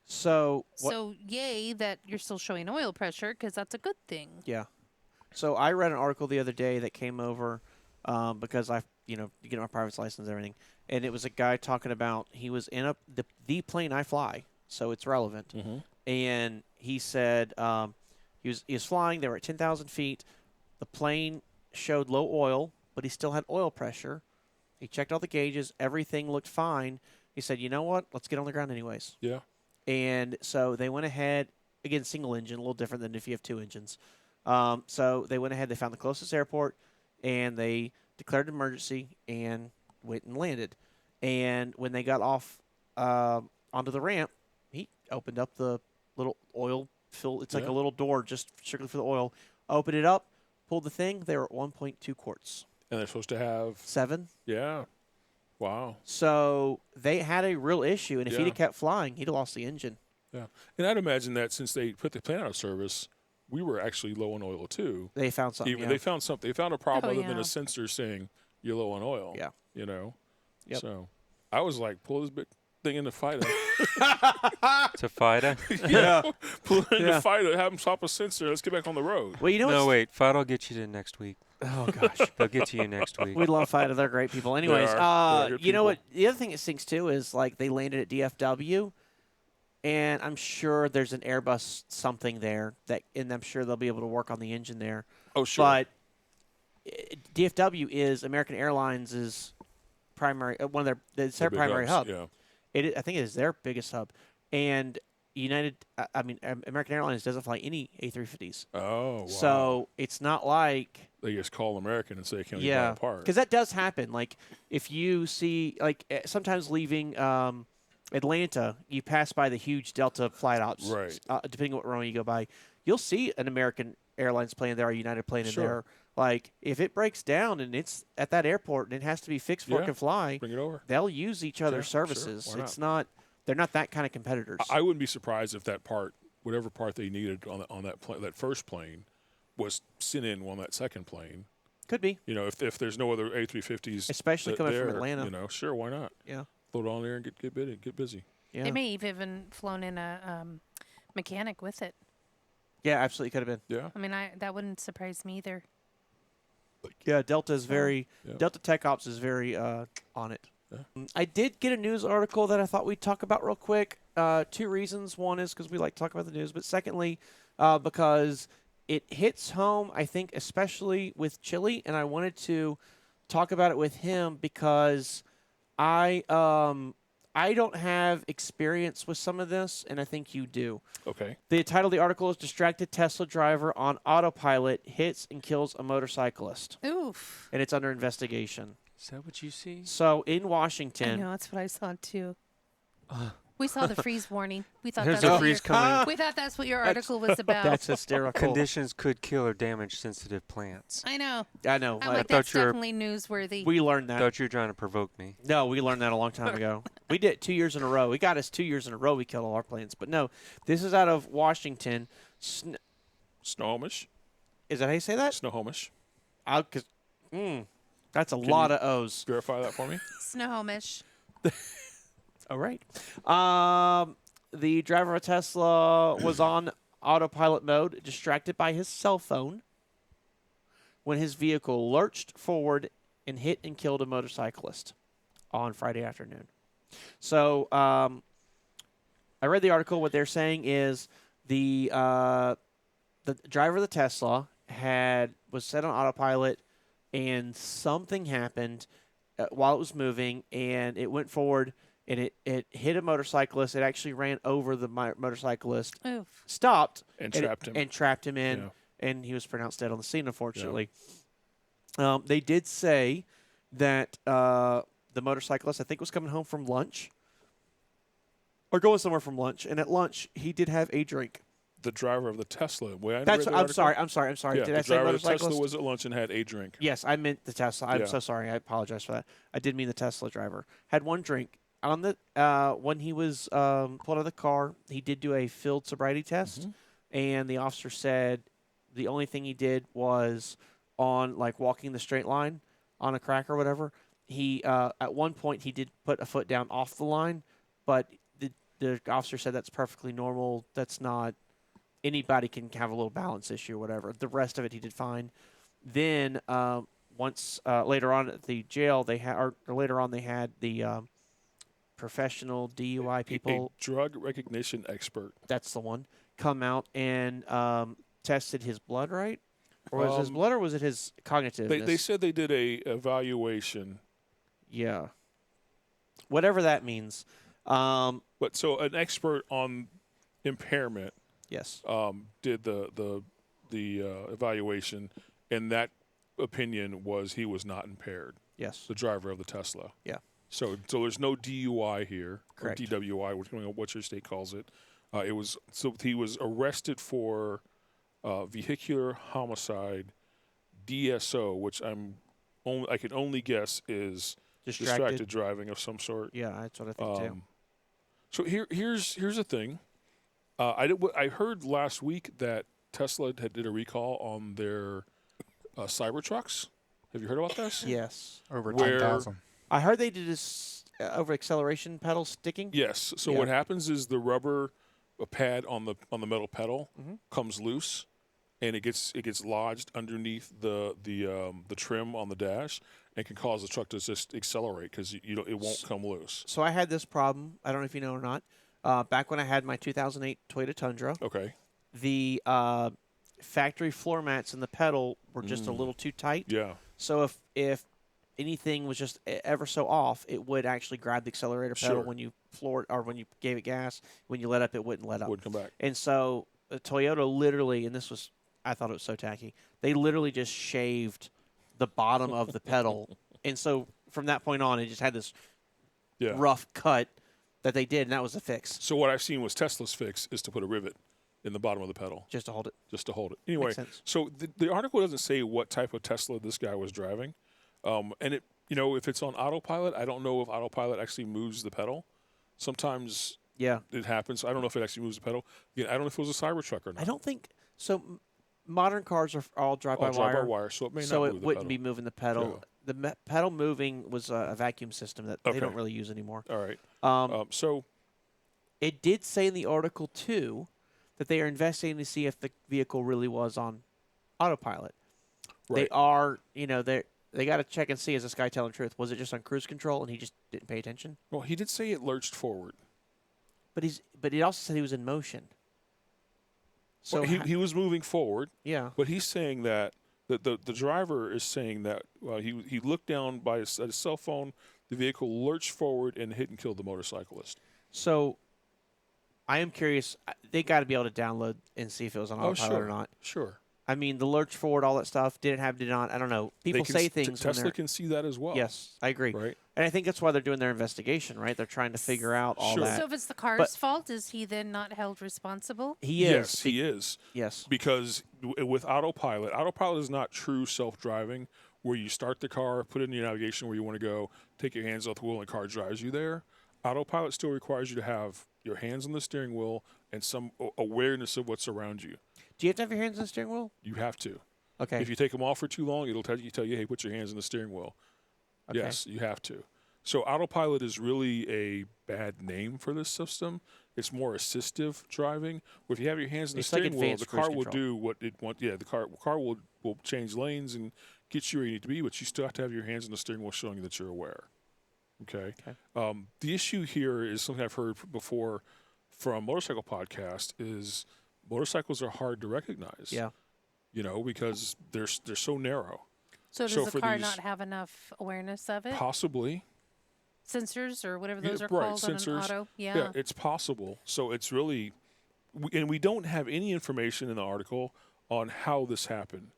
So, So yay that you're still showing oil pressure because that's a good thing. yeah. So I read an article the other day that came over because you get my private license and everything, and it was a guy talking about he was in the plane I fly, so it's relevant. Mm-hmm. And he said he was flying. They were at 10,000 feet. The plane showed low oil, but he still had oil pressure. He checked all the gauges. Everything looked fine. He said, "You know what? Let's get on the ground anyways." Yeah. And so they went ahead, again, single engine, a little different than if you have two engines. So they went ahead, they found the closest airport, and they declared an emergency and went and landed. And when they got off onto the ramp, he opened up the little oil fill. It's like Yeah. a little door just strictly for the oil. Opened it up, pulled the thing. They were at 1.2 quarts. And they're supposed to have 7. yeah. Wow. So they had a real issue, and if he'd Yeah. have kept flying, he'd have lost the engine. Yeah. And I'd imagine that since they put the plane out of service, we were actually low on oil too. They found something. Even yeah. they found something. They found a problem Oh, other than yeah. a sensor saying you're low on oil. Yeah. You know. Yep. So I was like, pull this big thing in the fighter. To FIDA? Yeah. Pull it in Yeah. the fighter. Have them swap a sensor. Let's get back on the road. Well, you know No, what's- wait. FIDA will get you to next week. Oh gosh, They'll get to you next week. we love FIDA. They're great people. Anyways, are. They're good you know people. what? The other thing that stinks too is like they landed at DFW, and I'm sure there's an Airbus something there and I'm sure they'll be able to work on the engine there. Oh, sure. But DFW is American Airlines' primary one of their The big primary hubs, hub. Yeah. I think it is their biggest hub, and American Airlines doesn't fly any A350s. Oh, wow. So it's not like They just call American and say, can we buy yeah, a part? because that does happen. Like if you see, like sometimes leaving Atlanta, you pass by the huge Delta flight ops. Right. Depending on what runway you go by, you'll see an American Airlines plane there, or a United plane in Sure. there, Like, if it breaks down and it's at that airport and it has to be fixed before it Yeah. can fly, Bring it over. they'll use each other's Sure, services. why not? It's not they're not that kind of competitors. I wouldn't be surprised if that part, whatever part they needed on that first plane, was sent in on that second plane. Could be, You know, if there's no other A350s, especially coming from there, Atlanta. You know, sure, why not? Yeah. Load on there and get busy. Yeah. They may have even flown in a mechanic with it. Yeah, absolutely could have been. Yeah. I mean, that wouldn't surprise me either. Yeah, Delta is very Yeah. Delta Tech Ops is very on it. Yeah. I did get a news article that I thought we'd talk about real quick. 2 reasons. One is because we like to talk about the news, but secondly, because it hits home, I think, especially with Chili, and I wanted to talk about it with him because I don't have experience with some of this, and I think you do. Okay. The title of the article is Distracted Tesla Driver on Autopilot Hits and Kills a Motorcyclist, Oof. and it's under investigation. Is that what you see? So in I Washington, know, that's what I saw too. We saw the freeze warning. We thought There's that's a what freeze your, coming. we thought that's what your article was about. that's hysterical. Conditions could kill or damage sensitive plants. I know. I know. I'm like, like, that's thought you were- definitely newsworthy. we learned that. Thought you were trying to provoke me. No, we learned that a long time ago. We did it 2 years in a row. We got us 2 years in a row. We killed all our plants. But no, this is out of Washington. Snohomish. Is that how you say that? Snohomish. That's a lot of O's. Verify that for me. Snohomish. All right. The driver of a Tesla was on autopilot mode, distracted by his cell phone, when his vehicle lurched forward and hit and killed a motorcyclist on Friday afternoon. So I read the article. What they're saying is the driver of the Tesla was set on autopilot, and something happened while it was moving, and it went forward. And it hit a motorcyclist. It actually ran over the motorcyclist, Oof. stopped, And trapped him. And trapped him in, Yeah. and he was pronounced dead on the scene, unfortunately. They did say that the motorcyclist, I think, was coming home from lunch or going somewhere from lunch, and at lunch, he did have a drink. The driver of the Tesla. That's. I'm sorry. I'm sorry. Yeah, Did the I say driver of the motorcyclist? Tesla was at lunch and had a drink. Yes, I meant the Tesla. I'm Yeah. so sorry. I apologize for that. I did mean the Tesla driver. Had one drink. On the when he was pulled out of the car, he did do a field sobriety test, and the officer said the only thing he did was on like walking the straight line on a crack or whatever. He at one point he did put a foot down off the line, but the officer said that's perfectly normal. That's not anybody can have a little balance issue or whatever. The rest of it he did fine. Then once later on at the jail they had or later on they had the professional DUI people. A drug recognition expert. That's the one. Come out and tested his blood, right? Or was it his blood, or was it his cognitiveness? They said they did a evaluation. Yeah. Whatever that means. But so an expert on impairment Yes. did the evaluation, and that opinion was he was not impaired. Yes. The driver of the Tesla. Yeah. So there's no DUI here, Correct. or DWI, what your state calls it. He was arrested for vehicular homicide, DSO, which I can only guess is distracted driving of some sort. Yeah, that's what I think too. So here's the thing. I heard last week that Tesla did a recall on their Cybertrucks. Have you heard about this? Yes. Over Where- 10,000. I heard they did this over acceleration pedal sticking. Yes. So Yeah. what happens is the rubber pad on the metal pedal comes loose, and it gets lodged underneath the trim on the dash, and can cause the truck to just accelerate because it won't come loose. So I had this problem. I don't know if you know or not. Back when I had my 2008 Toyota Tundra, Okay. the factory floor mats in the pedal were just a little too tight. Yeah. So if anything was just ever so off, it would actually grab the accelerator pedal Sure. when you floored or when you gave it gas. When you let up, it wouldn't let up. Wouldn't come back. And so Toyota literally, and I thought it was so tacky, they literally just shaved the bottom of the pedal. And so from that point on, it just had this Yeah. rough cut that they did, and that was the fix. So what I've seen was Tesla's fix is to put a rivet in the bottom of the pedal just to hold it. just to hold it. Anyway, Makes sense. so the article doesn't say what type of Tesla this guy was driving, and it if it's on autopilot, I don't know if autopilot actually moves the pedal. Sometimes Yeah. it happens. I don't know if it actually moves the pedal. Again, I don't know if it was a Cybertruck or not. I don't think so. Modern cars are all drive by All drive by wire, wire, so it may so not it move the wouldn't pedal. be moving the pedal. The pedal moving was a vacuum system that Okay. they don't really use anymore. All right. So it did say in the article too that they are investigating to see if the vehicle really was on autopilot. They Right. are, they got to check and see, is this guy telling the truth? Was it just on cruise control and he just didn't pay attention? Well, he did say it lurched forward. But he also said he was in motion. So Well, he was moving forward, yeah. but he's saying that the driver is saying that he looked down by at his cell phone, the vehicle lurched forward and hit and killed the motorcyclist. So I am curious. They got to be able to download and see if it was on autopilot or not. Sure. I mean, the lurch forward, all that stuff, did not. I don't know. People say things. when Tesla they're- can see that as well. Yes, I agree. Right. And I think that's why they're doing their investigation, right? They're trying to figure out all Sure. that. So if it's the car's fault, is he then not held responsible? He is. Yes, he is. Yes. Because with autopilot is not true self-driving where you start the car, put it in your navigation where you want to go, take your hands off the wheel, and the car drives you there. Autopilot still requires you to have your hands on the steering wheel and some awareness of what's around you. Do you have to have your hands on the steering wheel? You have to. Okay. If you take them off for too long, it'll tell you, hey, put your hands on the steering wheel. Okay. Yes, you have to. So autopilot is really a bad name for this system. It's more assistive driving. Where if you have your hands on the It's like steering wheel, advanced the car cruise will control. do what it wants. Yeah, the car will change lanes and get you where you need to be, but you still have to have your hands on the steering wheel showing you that you're aware. Okay. The issue here is something I've heard before from motorcycle podcast is motorcycles are hard to recognize. Yeah. Because they're so narrow. So does So the for car these- not have enough awareness of it? Possibly. Sensors or whatever Yeah, those are right, called on an sensors. auto? Yeah, it's possible. So it's really, and we don't have any information in the article on how this happened.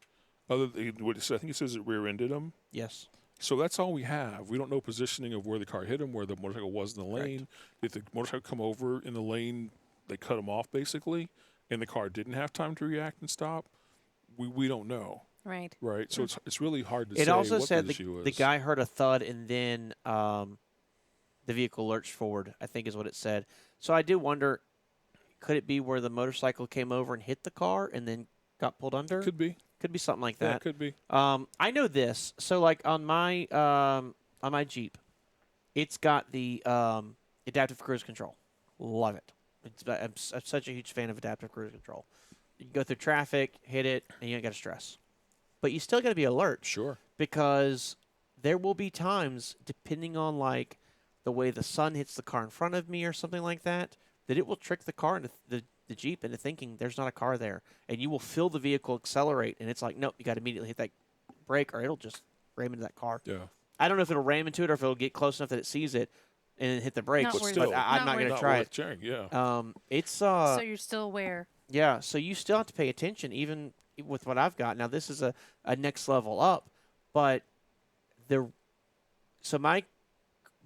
Other than what it says, I think it says it rear-ended him. Yes. So that's all we have. We don't know positioning of where the car hit him, where the motorcycle was in the Correct. lane. If the motorcycle come over in the lane, they cut him off basically, and the car didn't have time to react and stop. We don't know, Right. right? So it's really hard to say It also what said the issue the is. guy heard a thud and then the vehicle lurched forward, I think is what it said. So I do wonder, could it be where the motorcycle came over and hit the car and then got pulled under? Could be. Could be something like Yeah, that. could be. I know this. So like on my Jeep, it's got the adaptive cruise control. Love it. I'm such a huge fan of adaptive cruise control. You go through traffic, hit it, and you ain't got to stress. But you still got to be alert Sure. because there will be times, depending on like the way the sun hits the car in front of me or something like that, that it will trick the car into the Jeep into thinking there's not a car there, and you will feel the vehicle accelerate, and it's like, nope, you got to immediately hit that brake, or it'll just ram into that car. Yeah. I don't know if it'll ram into it or if it'll get close enough that it sees it and hit the brakes. Not But worth still, it. I'm not going to worth try worth it. trying, yeah. It's So you're still aware. yeah, so you still have to pay attention, even with what I've got. Now, this is a next level up, but so my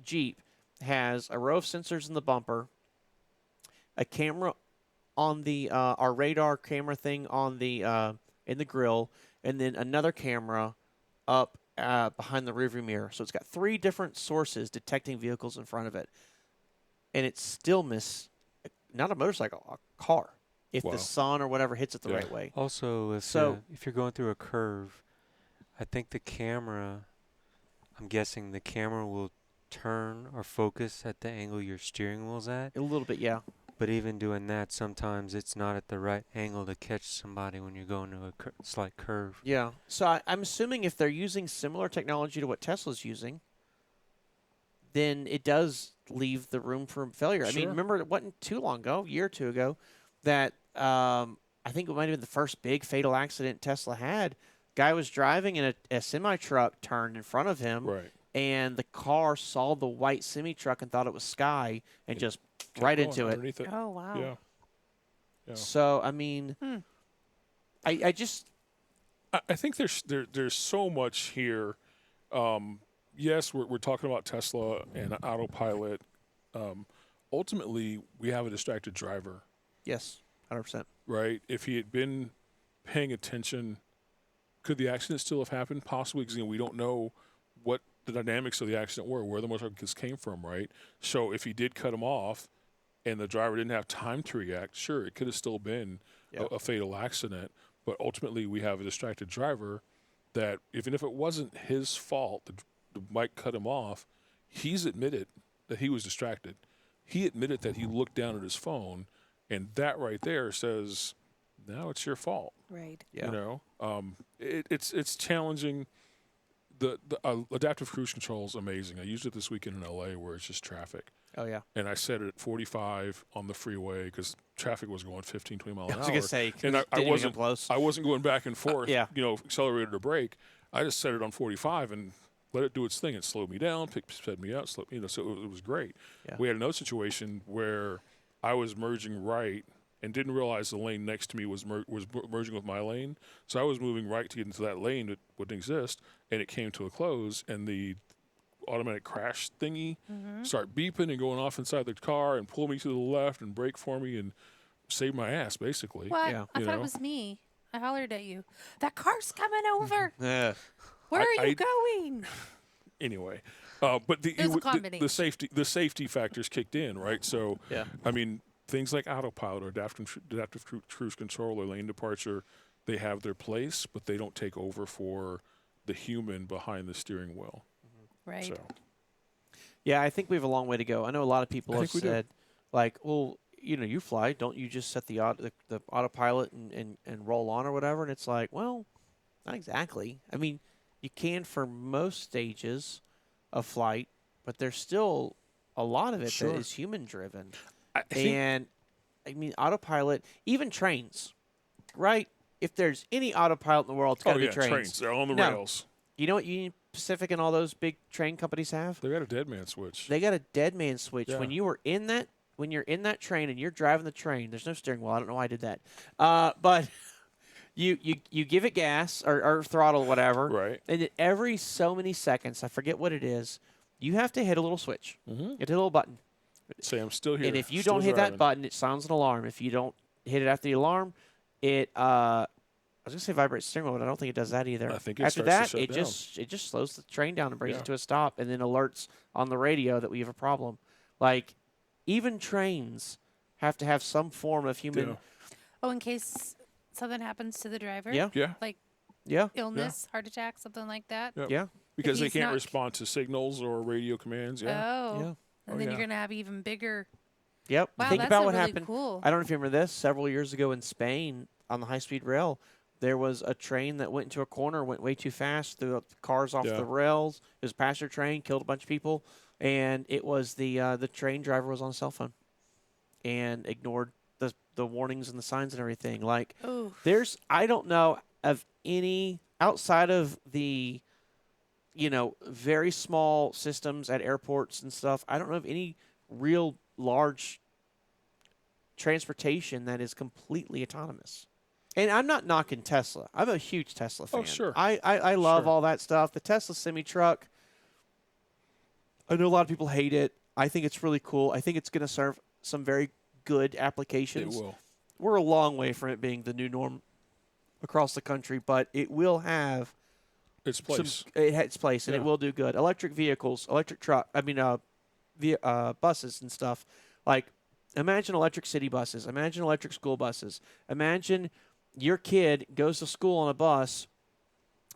Jeep has a row of sensors in the bumper, a camera on the our radar camera thing on the in the grill, and then another camera up behind the rearview mirror. So it's got 3 different sources detecting vehicles in front of it, and it still not a motorcycle, a car. If Wow. the sun or whatever hits it the Yeah. right way. Also, if you're going through a curve, I think I'm guessing the camera will turn or focus at the angle your steering wheel's at. A little bit, yeah. But even doing that, sometimes it's not at the right angle to catch somebody when you're going to a slight curve. Yeah. So I'm assuming if they're using similar technology to what Tesla's using, then it does leave the room for failure. I mean, Sure. remember it wasn't too long ago, a year or two ago, that I think it might have been the first big fatal accident Tesla had. Guy was driving and a semi-truck turned in front of him, Right. and the car saw the white semi-truck and thought it was Sky and just Kept right going into it. underneath it. Oh, wow. Yeah. Yeah. So, I mean, I just... I think there's so much here. Yes, we're talking about Tesla and autopilot. Ultimately, we have a distracted driver. Yes. 100%. right? If he had been paying attention, could the accident still have happened? Possibly, because we don't know what the dynamics of the accident were, where the motorcycle came from, right? So if he did cut him off and the driver didn't have time to react, sure, it could have still been a fatal accident. But ultimately, we have a distracted driver that, even if it wasn't his fault, the bike cut him off, he's admitted that he was distracted. He admitted that he looked down at his phone, and that right there says, now it's your fault. Right. Yeah. It's challenging. The adaptive cruise control is amazing. I used it this weekend in LA where it's just traffic. Oh, yeah. And I set it at 45 on the freeway because traffic was going 15, 20 miles I an was hour. going to say, And I wasn't close. I wasn't going back and forth, yeah. Accelerator to brake. I just set it on 45 and let it do its thing. It slowed me down, sped me out, slowed me, so it was great. Yeah. We had another situation where I was merging right and didn't realize the lane next to me was merging with my lane. So I was moving right to get into that lane that wouldn't exist, and it came to a close, and the automatic crash thingy start beeping and going off inside the car and pull me to the left and brake for me and save my ass, basically. What? Yeah. I thought it was me. I hollered at you. That car's coming over. Yeah. Where are you going? Anyway, but There's a combination. the safety factors kicked in, right? So, Yeah. I mean, things like autopilot or adaptive cruise control or lane departure, they have their place, but they don't take over for the human behind the steering wheel. Right. So, Yeah, I think we have a long way to go. I know a lot of people I have think we do. said, like, well, you fly, don't you just set the autopilot and roll on or whatever? And it's like, well, not exactly. I mean, you can for most stages of flight, but there's still a lot of it Sure. that is human driven. I think, And I mean, autopilot, even trains, right? If there's any autopilot in the world, it's got to be trains. They're on the No. rails. You know what Union Pacific and all those big train companies have? They got a dead man switch. They got a dead man switch. Yeah. When you're in that train and you're driving the train, there's no steering wheel. I don't know why I did that. But you give it gas or throttle, whatever. Right. And then every so many seconds, I forget what it is, you have to hit a little switch. Mm-hmm. You hit a little button. Say, I'm still here. And if you still don't hit driving. that button, it sounds an alarm. If you don't hit it after the alarm, it I was gonna say vibrates the steering wheel, but I don't think it does that either. I think it after starts to that, shut down. it just slows the train down and brings Yeah. it to a stop, and then alerts on the radio that we have a problem. Like even trains have to have some form of human. Yeah. Oh, in case something happens to the driver? Yeah. Yeah. Like Yeah. illness, heart attack, something like that? Yep. Yeah. Because they he's can't not- respond to signals or radio commands. Yeah. Oh. Yeah. And Oh, then yeah. you're going to have even bigger. Yep. Wow, Think that's about what really happened. cool. I don't know if you remember this. Several years ago in Spain, on the high-speed rail, there was a train that went into a corner, went way too fast, threw cars off Yeah. the rails. It was a passenger train, killed a bunch of people, and it was the train driver was on a cell phone and ignored the warnings and the signs and everything. Like Oh. I don't know of any outside of the very small systems at airports and stuff. I don't know of any real large transportation that is completely autonomous. And I'm not knocking Tesla. I'm a huge Tesla fan. Oh, sure. I love Sure. all that stuff. The Tesla semi-truck, I know a lot of people hate it. I think it's really cool. I think it's going to serve some very good It applications. will. We're a long way from it being the new norm across the country, but it will have Its place. its place, and it Yeah. will do good. Electric vehicles, buses and stuff. Like, imagine electric city buses. Imagine electric school buses. Imagine your kid goes to school on a bus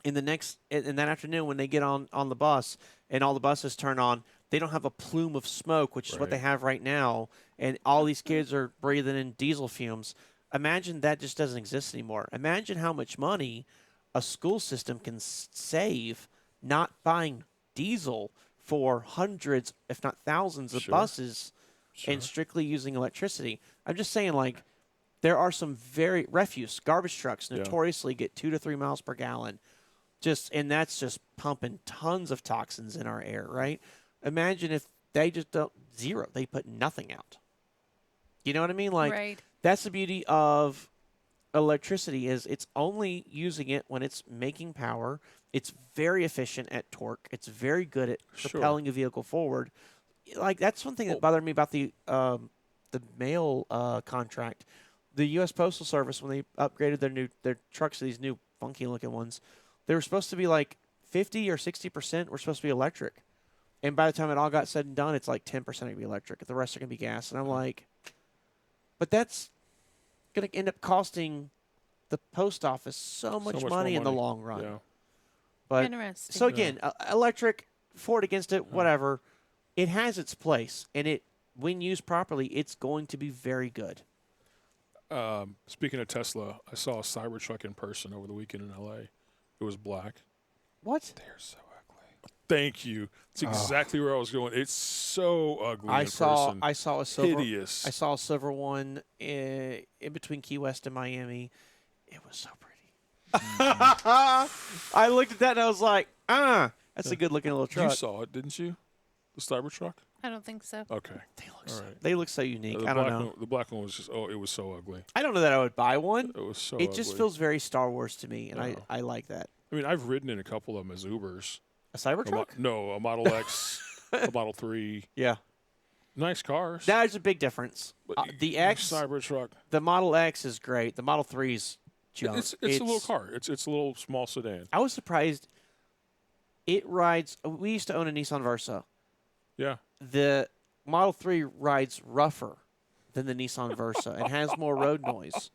in that afternoon when they get on the bus and all the buses turn on. They don't have a plume of smoke, which is what they Right. have right now, and all these kids are breathing in diesel fumes. Imagine that just doesn't exist anymore. Imagine how much money a school system can save not buying diesel for hundreds, if not thousands, of Sure. buses Sure. and strictly using electricity. I'm just saying, like, there are some garbage trucks Yeah. notoriously get 2 to 3 miles per gallon. And that's just pumping tons of toxins in our air, right? Imagine if they just don't zero, they put nothing out. You know what I mean? Like, Right. that's the beauty of electricity is it's only using it when it's making power. It's very efficient at torque. It's very good at Sure. propelling a vehicle forward. Like, that's one thing that bothered me about the mail contract. the U.S. Postal Service, when they upgraded their trucks to these new funky looking ones, they were supposed to be like 50 or 60% were supposed to be electric. And by the time it all got said and done, it's like 10% going to be electric. The rest are going to be gas. And I'm like, but that's going to end up costing the post office so much much more money in the money. long run. Yeah. But Interesting. so again, electric, for it, against it, whatever, it has its place, and it, when used properly, it's going to be very good. Speaking of Tesla, I saw a Cybertruck in person over the weekend in L.A. It was black. What? They're so ugly. Thank you. It's exactly where I was going. It's so ugly I in saw person. I saw a silver. Hideous. I saw a silver one in between Key West and Miami. It was so pretty. I looked at that and I was like, that's a good looking little truck. You saw it, didn't you? The Cybertruck? I don't think so. Okay. They look so unique. The I don't black know. one, the black one was just, it was so ugly. I don't know that I would buy one. It was so It just ugly. feels very Star Wars to me, and No. I like that. I mean, I've ridden in a couple of them as Ubers. A Cybertruck? No, a Model X, a Model 3. Yeah. Nice cars. There's a big difference. But The X, Cybertruck. the Model X is great. The Model 3's junk. It's a little car. It's a little small sedan. I was surprised. It rides. We used to own a Nissan Versa. Yeah. The Model 3 rides rougher than the Nissan Versa and has more road noise.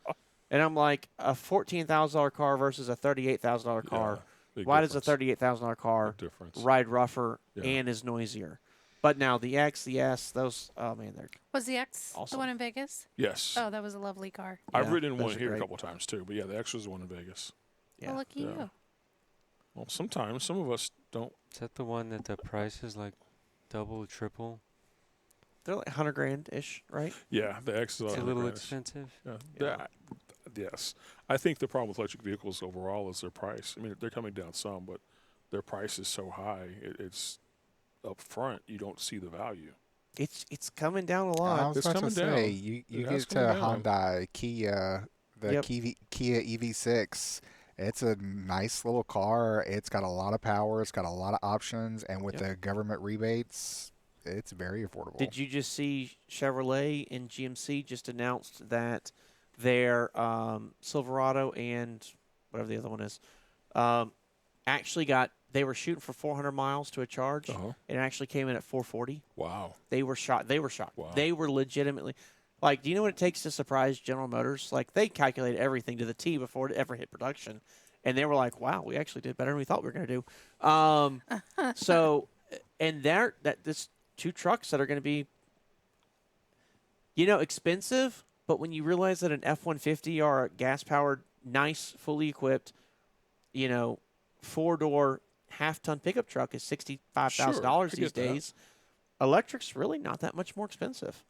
And I'm like, a $14,000 car versus a $38,000 car. Big Why difference. does a $38,000 car Big difference. ride rougher Yeah. and is noisier? But now the X, the S, those, oh man, they're Was the X Awesome. the one in Vegas? Yes. Oh, that was a lovely car. I've yeah, ridden in those one are here great. a couple times too, but yeah, the X was the one in Vegas. yeah. Well, lucky Yeah. you. Well, sometimes some of us don't. Is that the one that the price is like double, triple? They're like $100,000 ish, right? Yeah, the X is It's a on little the grass. expensive. Yeah. Yeah. Yes. I think the problem with electric vehicles overall is their price. I mean, they're coming down some, but their price is so high. It's up front. You don't see the value. It's coming down a I lot. was It's about to coming say, down. you It has get to come down. Hyundai, Kia, the Yep. Kia EV6. It's a nice little car. It's got a lot of power. It's got a lot of options, and with Yep. the government rebates, it's very affordable. Did you just see Chevrolet and GMC just announced that their Silverado and whatever the other one is actually they were shooting for 400 miles to a charge, Uh-huh. and it actually came in at 440. Wow. They were shocked. Wow. They were legitimately like, do you know what it takes to surprise General Motors? Like, they calculated everything to the T before it ever hit production, and they were like, "Wow, we actually did better than we thought we were going to do." So, and this two trucks that are going to be, expensive, but when you realize that an F-150 or a gas-powered, nice, fully equipped, 4-door, half-ton pickup truck is $65,000 Sure, I these get that. days, electric's really not that much more expensive.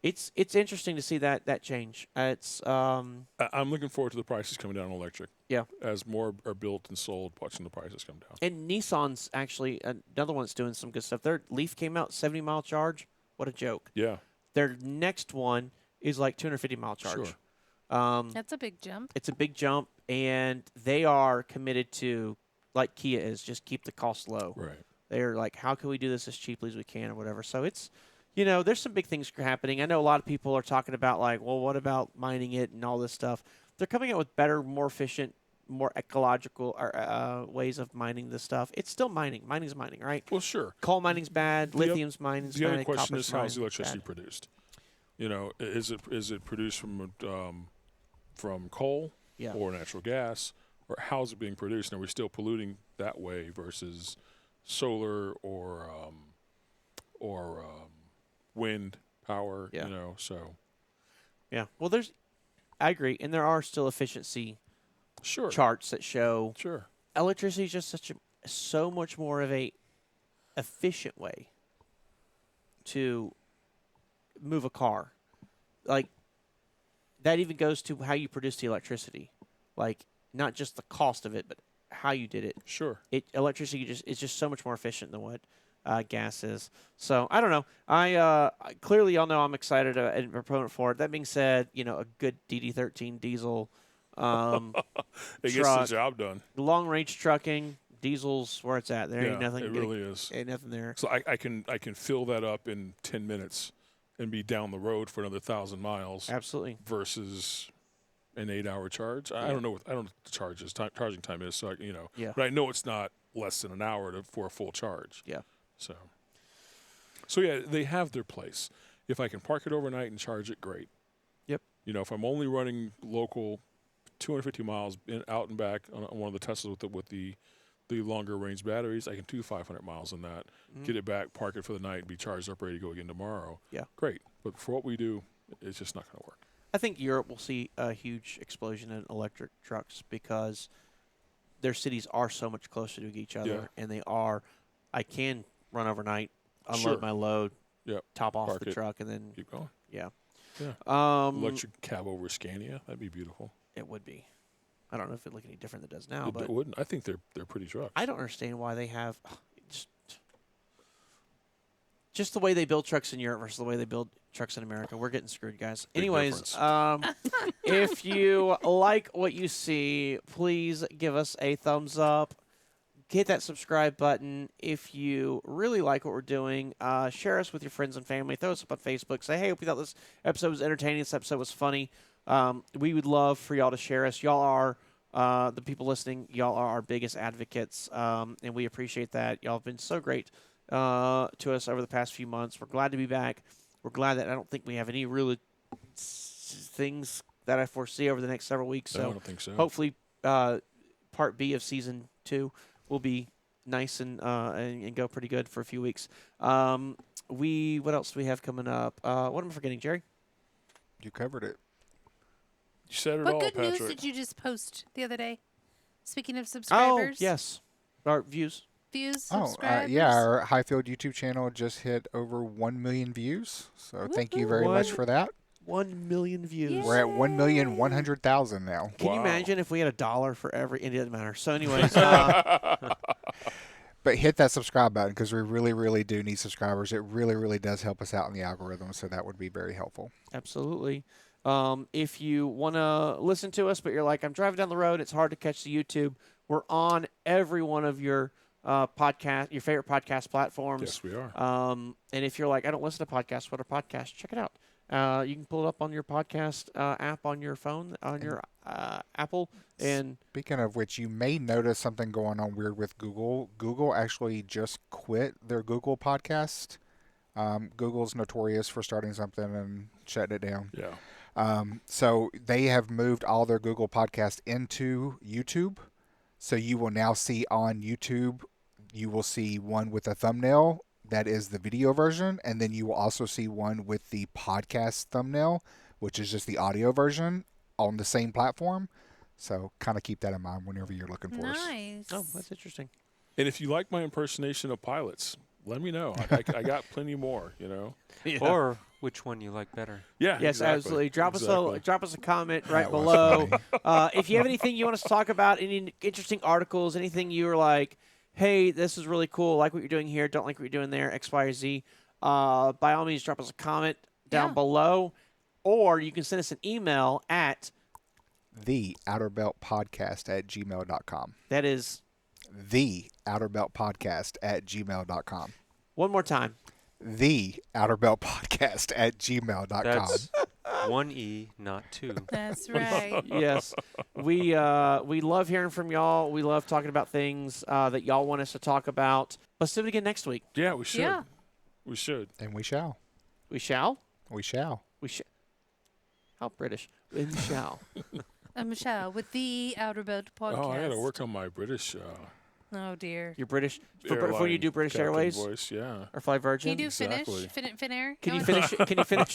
It's interesting to see that change. It's I'm looking forward to the prices coming down on electric. Yeah. As more are built and sold, watching the prices come down. and Nissan's actually another one that's doing some good stuff. Their Leaf came out 70-mile charge. What a joke. Yeah. Their next one is like 250-mile charge. Sure. That's a big jump. It's a big jump, and they are committed to, like Kia is, just keep the cost low. Right. They're like, how can we do this as cheaply as we can or whatever. So it's, there's some big things happening. I know a lot of people are talking about like, well, what about mining it and all this stuff. They're coming out with better, more efficient, more ecological ways of mining this stuff. It's still mining. Mining's mining, right? Well, sure. Coal mining's bad. The Lithium's mining's The bad. other question copper's is, how's the mining's electricity bad. produced? Is it produced from coal Yeah. or natural gas, or how's it being produced? And are we still polluting that way versus solar or wind power? Yeah. So Yeah. Well, I agree, and there are still efficiency sure, charts that show sure. electricity is just so much more of a efficient way to move a car. Like, that even goes to how you produce the electricity. Like, not just the cost of it, but how you did it. Sure. Electricity is just so much more efficient than what gas is. So I don't know. I clearly y'all know I'm excited and a proponent for it. That being said, a good DD13 diesel, It gets the truck, job done. long range trucking, diesel's where it's at. There Yeah, ain't nothing. it really is. Ain't nothing there. So I can fill that up in 10 minutes and be down the road for another 1,000 miles Absolutely. versus an 8-hour charge. I don't know what the charges charging time is, so Yeah. but I know it's not less than an hour for a full charge. Yeah. So yeah, they have their place. If I can park it overnight and charge it, great. Yep. If I'm only running local 250 miles out and back on one of the Teslas with the longer range batteries, I can do 500 miles on that, get it back, park it for the night, and be charged up, ready to go again tomorrow. Yeah. Great. But for what we do, it's just not going to work. I think Europe will see a huge explosion in electric trucks because their cities are so much closer to each other, and they are. I can run overnight, unload Sure. my load, Yep. top off Park the it. truck, and then Keep going. yeah. Yeah. Electric cab over Scania, that'd be beautiful. It would be. I don't know if it look any different than it does now, It but wouldn't. I think they're pretty trucks. I don't understand why they have just the way they build trucks in Europe versus the way they build trucks in America. We're getting screwed, guys. Big Anyways, difference. if you like what you see, please give us a thumbs up. Hit that subscribe button. If you really like what we're doing, share us with your friends and family. Throw us up on Facebook. Say, hey, hope you thought this episode was entertaining. This episode was funny. We would love for y'all to share us. Y'all are the people listening. Y'all are our biggest advocates, and we appreciate that. Y'all have been so great to us over the past few months. We're glad to be back. We're glad that I don't think we have any really things that I foresee over the next several weeks. No, I So don't think so. hopefully part B of season 2 will be nice and go pretty good for a few weeks. What else do we have coming up? What am I forgetting, Jerry? You covered it. You said it What all, good Patrick. news did you just post the other day? Speaking of Oh, subscribers, yes. Our views. views, Oh, subscribers. yeah, our Hyfield YouTube channel just hit over 1 million views. So thank you very much Woohoo. for that. 1 million views. Yeah. We're at 1,100,000 now. Can you Wow. imagine if we had $1 for every? It doesn't matter. So, anyways, But hit that subscribe button because we really, really do need subscribers. It really, really does help us out in the algorithm. So that would be very helpful. absolutely. If you want to listen to us, but you're like, I'm driving down the road, it's hard to catch the YouTube. We're on every one of your your favorite podcast platforms. Yes, we are. And if you're like, I don't listen to podcasts, what are podcasts? Check it out. You can pull it up on your podcast app on your phone, on your Apple. And Speaking of which, you may notice something going on weird with Google. Google actually just quit their Google podcast. Google's notorious for starting something and shutting it down. Yeah. So they have moved all their Google podcast into YouTube. So you will now see on YouTube, you will see one with a thumbnail. That is the video version. And then you will also see one with the podcast thumbnail, which is just the audio version on the same platform. So kind of keep that in mind whenever you're looking for us. Nice. oh, that's interesting. And if you like my impersonation of pilots, let me know. I got plenty more, Or which one you like better. Yeah. Yes, exactly. absolutely. Drop us a comment right That was below. funny. If you have anything you want us to talk about, any interesting articles, anything you were like, hey, this is really cool, like what you're doing here, don't like what you're doing there, X, Y, or Z, by all means, drop us a comment down Yeah. below, or you can send us an email at The Outer Belt Podcast at gmail.com. that is The Outer Belt Podcast at gmail.com. one more time. The Outer Belt Podcast at gmail.com. That's 1 not 2. That's right. Yes, we love hearing from y'all. We love talking about things that y'all want us to talk about. Let's do it again next week. Yeah, we should. Yeah. We should. And we shall. We shall. We shall. We shall. How British? We shall. I'm Michelle with the Outer Belt podcast. Oh, I got to work on my British Oh dear. You're British. For when you airline do British captain Airways voice. Yeah. or Fly Can Virgin. you do Exactly. Finnair? Can you finish? Can you finish?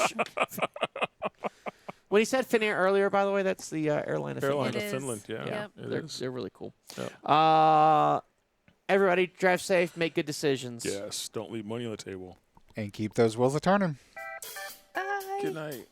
When he said Finnair earlier, by the way, that's the airline of Airline It of is. Finland. Yeah. Yep. It they're, is. they're really cool. Yep. Everybody, drive safe, make good decisions. Yes. Don't leave money on the table. And keep those wheels a turning. Bye. Good night.